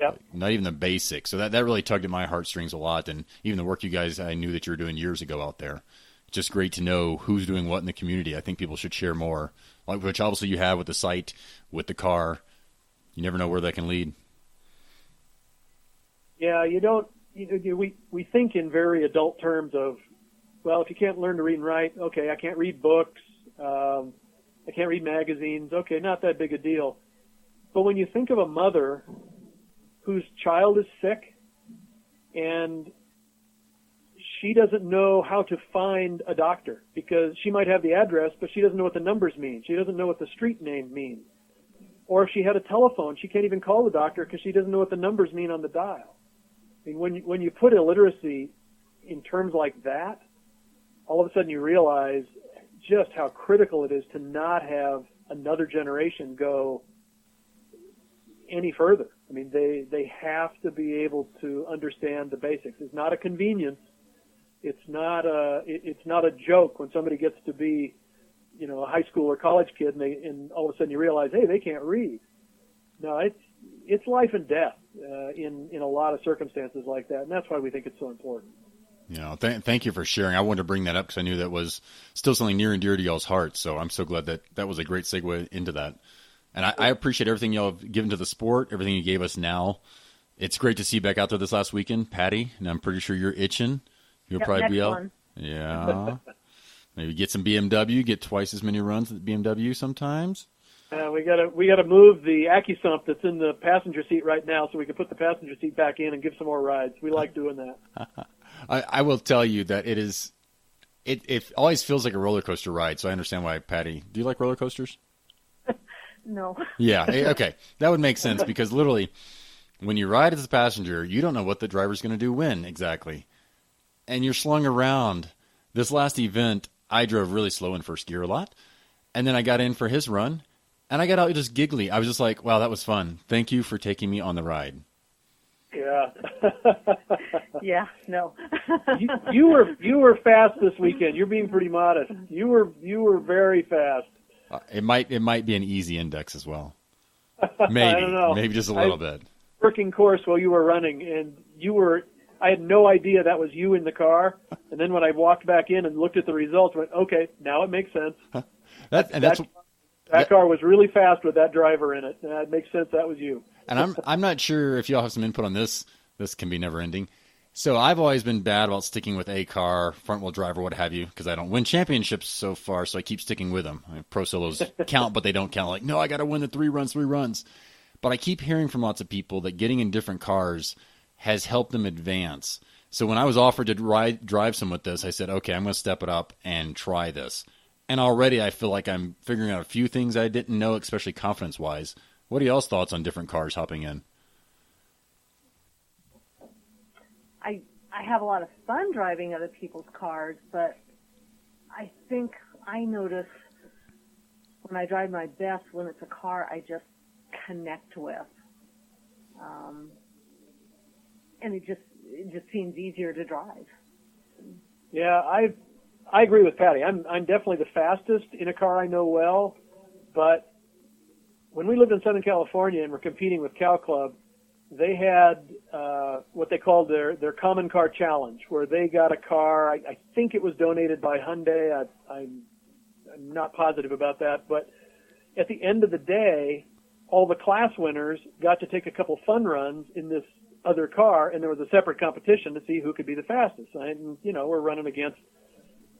Yep. Not even the basics. So that really tugged at my heartstrings a lot, and even the work you guys I knew that you were doing years ago out there. It's just great to know who's doing what in the community. I think people should share more, which obviously you have with the site, with the car. You never know where that can lead. Yeah, we think in very adult terms of, well, if you can't learn to read and write, okay, I can't read books, I can't read magazines, okay, not that big a deal. But when you think of a mother whose child is sick and she doesn't know how to find a doctor because she might have the address, but she doesn't know what the numbers mean. She doesn't know what the street name means. Or if she had a telephone, she can't even call the doctor because she doesn't know what the numbers mean on the dial. I mean, when you put illiteracy in terms like that, all of a sudden you realize just how critical it is to not have another generation go any further. I mean, they have to be able to understand the basics. It's not a convenience. It's not a joke when somebody gets to be, a high school or college kid and all of a sudden you realize, hey, they can't read. No, it's life and death in a lot of circumstances like that, and that's why we think it's so important. Thank you for sharing. I wanted to bring that up because I knew that was still something near and dear to y'all's hearts. So I'm so glad that was a great segue into that. And I appreciate everything y'all have given to the sport, everything you gave us now. It's great to see you back out there this last weekend, Patty, and I'm pretty sure you're itching. You'll probably be out. One. Yeah. Maybe get some BMW, get twice as many runs at BMW sometimes. We gotta move the AccuSump that's in the passenger seat right now so we can put the passenger seat back in and give some more rides. We like doing that. I will tell you that it always feels like a roller coaster ride, so I understand why, Patty. Do you like roller coasters? No. Yeah, okay. That would make sense because literally when you ride as a passenger, you don't know what the driver's going to do when exactly. And you're slung around. This last event, I drove really slow in first gear a lot, and then I got in for his run, and I got out just giggly. I was just like, wow, that was fun. Thank you for taking me on the ride. Yeah. Yeah, no. you were fast this weekend. You're being pretty modest. You were very fast. It might be an easy index as well. Maybe. I don't know. Maybe just a little bit. Working course while you were running, and I had no idea that was you in the car. And then when I walked back in and looked at the results, I went, okay, now it makes sense. That car was really fast with that driver in it. It makes sense that was you. And I'm not sure if y'all have some input on this. This can be never ending. So I've always been bad about sticking with a car, front-wheel drive or what have you, because I don't win championships so far, so I keep sticking with them. Pro solos count, but they don't count. Like, no, I got to win the three runs. But I keep hearing from lots of people that getting in different cars has helped them advance. So when I was offered to drive some with this, I said, okay, I'm going to step it up and try this. And already I feel like I'm figuring out a few things I didn't know, especially confidence-wise. What are y'all's thoughts on different cars hopping in? I have a lot of fun driving other people's cars, but I think I notice when I drive my best when it's a car I just connect with. And it just seems easier to drive. Yeah, I agree with Patty. I'm definitely the fastest in a car I know well, but when we lived in Southern California and were competing with Cow Club, they had what they called their Common Car Challenge, where they got a car. I think it was donated by Hyundai. I'm not positive about that, but at the end of the day, all the class winners got to take a couple fun runs in this other car, and there was a separate competition to see who could be the fastest. And we're running against.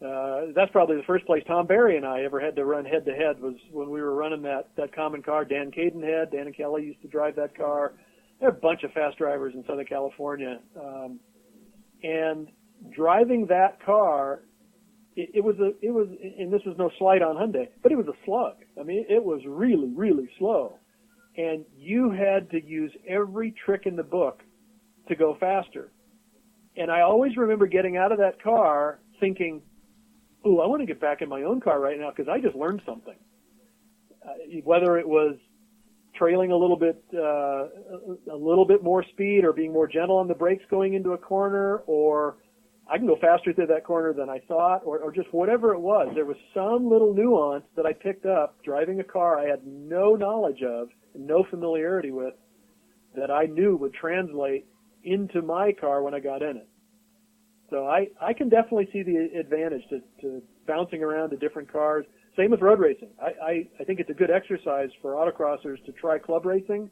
That's probably the first place Tom Barry and I ever had to run head-to-head was when we were running that common car. Dan Cadenhead, Dan and Kelly used to drive that car. There are a bunch of fast drivers in Southern California. And driving that car, it was, and this was no slight on Hyundai, but it was a slug. I mean, it was really, really slow. And you had to use every trick in the book to go faster. And I always remember getting out of that car thinking, ooh, I want to get back in my own car right now because I just learned something. Whether it was trailing a little bit more speed or being more gentle on the brakes going into a corner, or I can go faster through that corner than I thought, or just whatever it was. There was some little nuance that I picked up driving a car I had no knowledge of and no familiarity with that I knew would translate into my car when I got in it. So I can definitely see the advantage to bouncing around to different cars. Same with road racing. I think it's a good exercise for autocrossers to try club racing,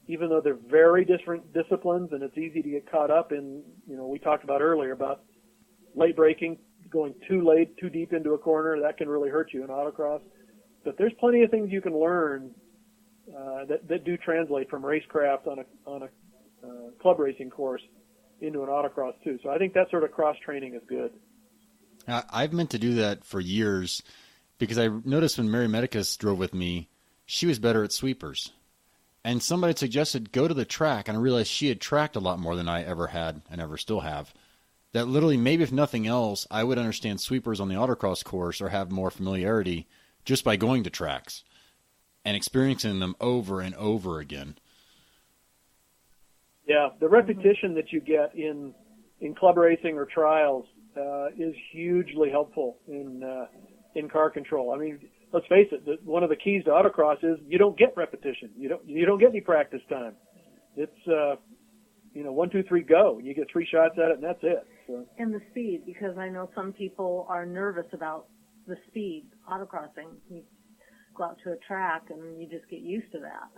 even though they're very different disciplines, and it's easy to get caught up in, we talked about earlier about late braking, going too late, too deep into a corner. That can really hurt you in autocross. But there's plenty of things you can learn that do translate from racecraft on a club racing course into an autocross too. So I think that sort of cross training is good. I've meant to do that for years because I noticed when Mary Medicus drove with me, she was better at sweepers. And somebody had suggested go to the track, and I realized she had tracked a lot more than I ever had and ever still have. that literally, maybe if nothing else, I would understand sweepers on the autocross course or have more familiarity just by going to tracks and experiencing them over and over again. Yeah, the repetition that you get in club racing or trials is hugely helpful in car control. I mean, let's face it, one of the keys to autocross is you don't get repetition. You don't get any practice time. It's 1, 2, 3, go. You get 3 shots at it, and that's it. So. And the speed, because I know some people are nervous about the speed autocrossing. You go out to a track, and you just get used to that.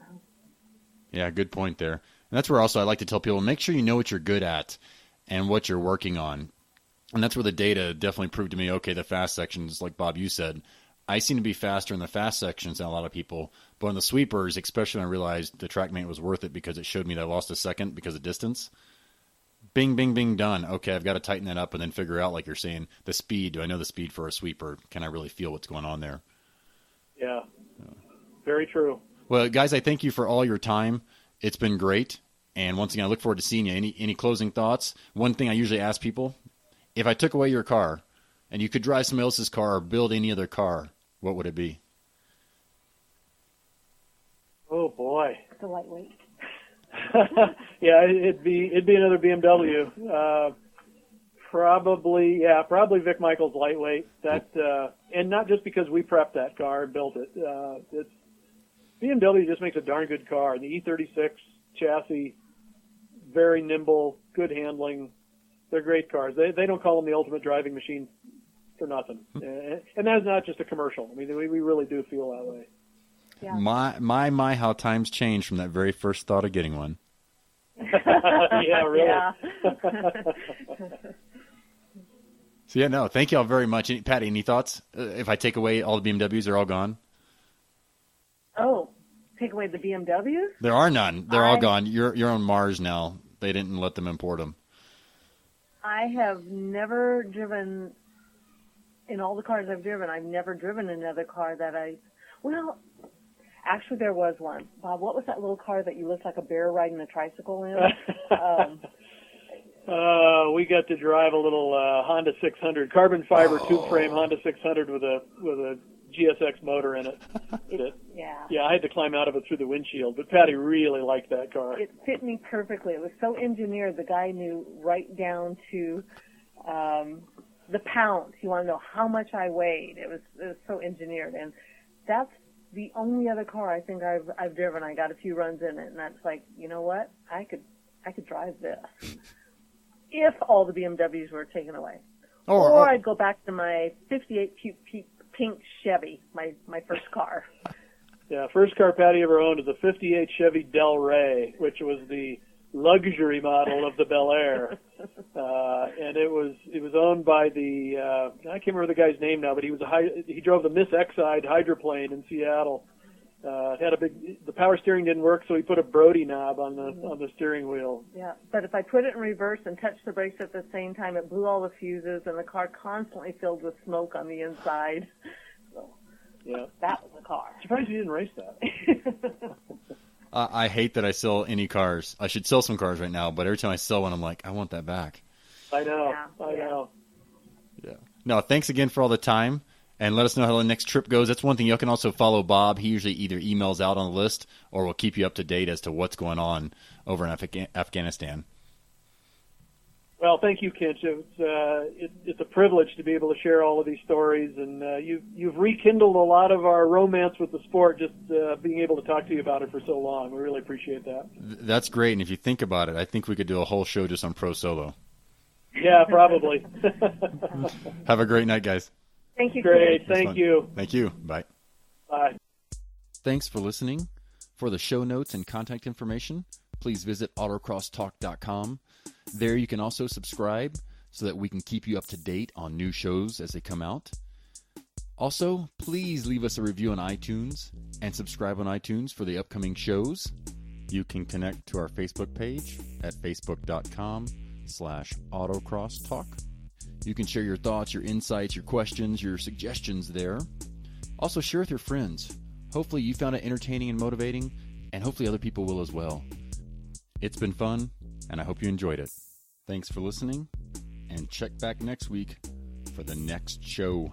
Yeah, good point there. And that's where also I like to tell people, make sure you know what you're good at and what you're working on. And that's where the data definitely proved to me, okay, the fast sections, like Bob, you said, I seem to be faster in the fast sections than a lot of people. But in the sweepers, especially when I realized the track mate was worth it because it showed me that I lost a second because of distance. Bing, bing, bing, done. Okay, I've got to tighten that up and then figure out, like you're saying, the speed. Do I know the speed for a sweeper? Can I really feel what's going on there? Yeah, very true. Well, guys, I thank you for all your time. It's been great. And once again, I look forward to seeing you. Any closing thoughts? One thing I usually ask people, if I took away your car and you could drive somebody else's car or build any other car, what would it be? Oh, boy. It's a lightweight. Yeah, it'd be another BMW. Probably Vic Michaels lightweight. That and not just because we prepped that car and built it. It's BMW just makes a darn good car. The E36 chassis, very nimble, good handling. They're great cars. They don't call them the ultimate driving machine for nothing. And that's not just a commercial. I mean, we really do feel that way. Yeah. My, how times changed from that very first thought of getting one. Yeah, really. Yeah. So, yeah, no, thank you all very much. Patty, any thoughts? If I take away all the BMWs, they're all gone? Oh, take away the BMWs? There are none. They're all gone. You're on Mars now. They didn't let them import them. I have never driven, in all the cars I've driven, I've never driven another car that actually there was one. Bob, what was that little car that you looked like a bear riding a tricycle in? We got to drive a little Honda 600, carbon fiber tube frame Honda 600 with a GSX motor in it. Yeah, I had to climb out of it through the windshield, but Patty really liked that car. It fit me perfectly. It was so engineered. The guy knew right down to the pound. He wanted to know how much I weighed. It was so engineered, and that's the only other car I think I've driven. I got a few runs in it, and that's like, you know what? I could drive this if all the BMWs were taken away. Or I'd go back to my 58 pink Chevy, my first car. Yeah, first car Patty ever owned was a 58 Chevy Del Rey, which was the luxury model of the Bel Air. And it was owned by I can't remember the guy's name now, but he drove the Miss Exide hydroplane in Seattle. The power steering didn't work, so he put a Brody knob on the steering wheel. Yeah, but if I put it in reverse and touched the brakes at the same time, it blew all the fuses, and the car constantly filled with smoke on the inside. So, yeah, that was a car. Surprised you didn't race that. I hate that I sell any cars. I should sell some cars right now, but every time I sell one, I'm like, I want that back. I know. Yeah. I know. Yeah. No, thanks again for all the time. And let us know how the next trip goes. That's one thing. You can also follow Bob. He usually either emails out on the list or will keep you up to date as to what's going on over in Afghanistan. Well, thank you, Kinch. It's a privilege to be able to share all of these stories, and you've rekindled a lot of our romance with the sport, just being able to talk to you about it for so long. We really appreciate that. That's great. And if you think about it, I think we could do a whole show just on Pro Solo. Yeah, probably. Have a great night, guys. Thank you. Great. Thank you. Thank you. Bye. Bye. Thanks for listening. For the show notes and contact information, please visit autocrosstalk.com. There you can also subscribe so that we can keep you up to date on new shows as they come out. Also, please leave us a review on iTunes and subscribe on iTunes for the upcoming shows. You can connect to our Facebook page at facebook.com/autocrosstalk. You can share your thoughts, your insights, your questions, your suggestions there. Also, share with your friends. Hopefully you found it entertaining and motivating, and hopefully other people will as well. It's been fun, and I hope you enjoyed it. Thanks for listening, and check back next week for the next show.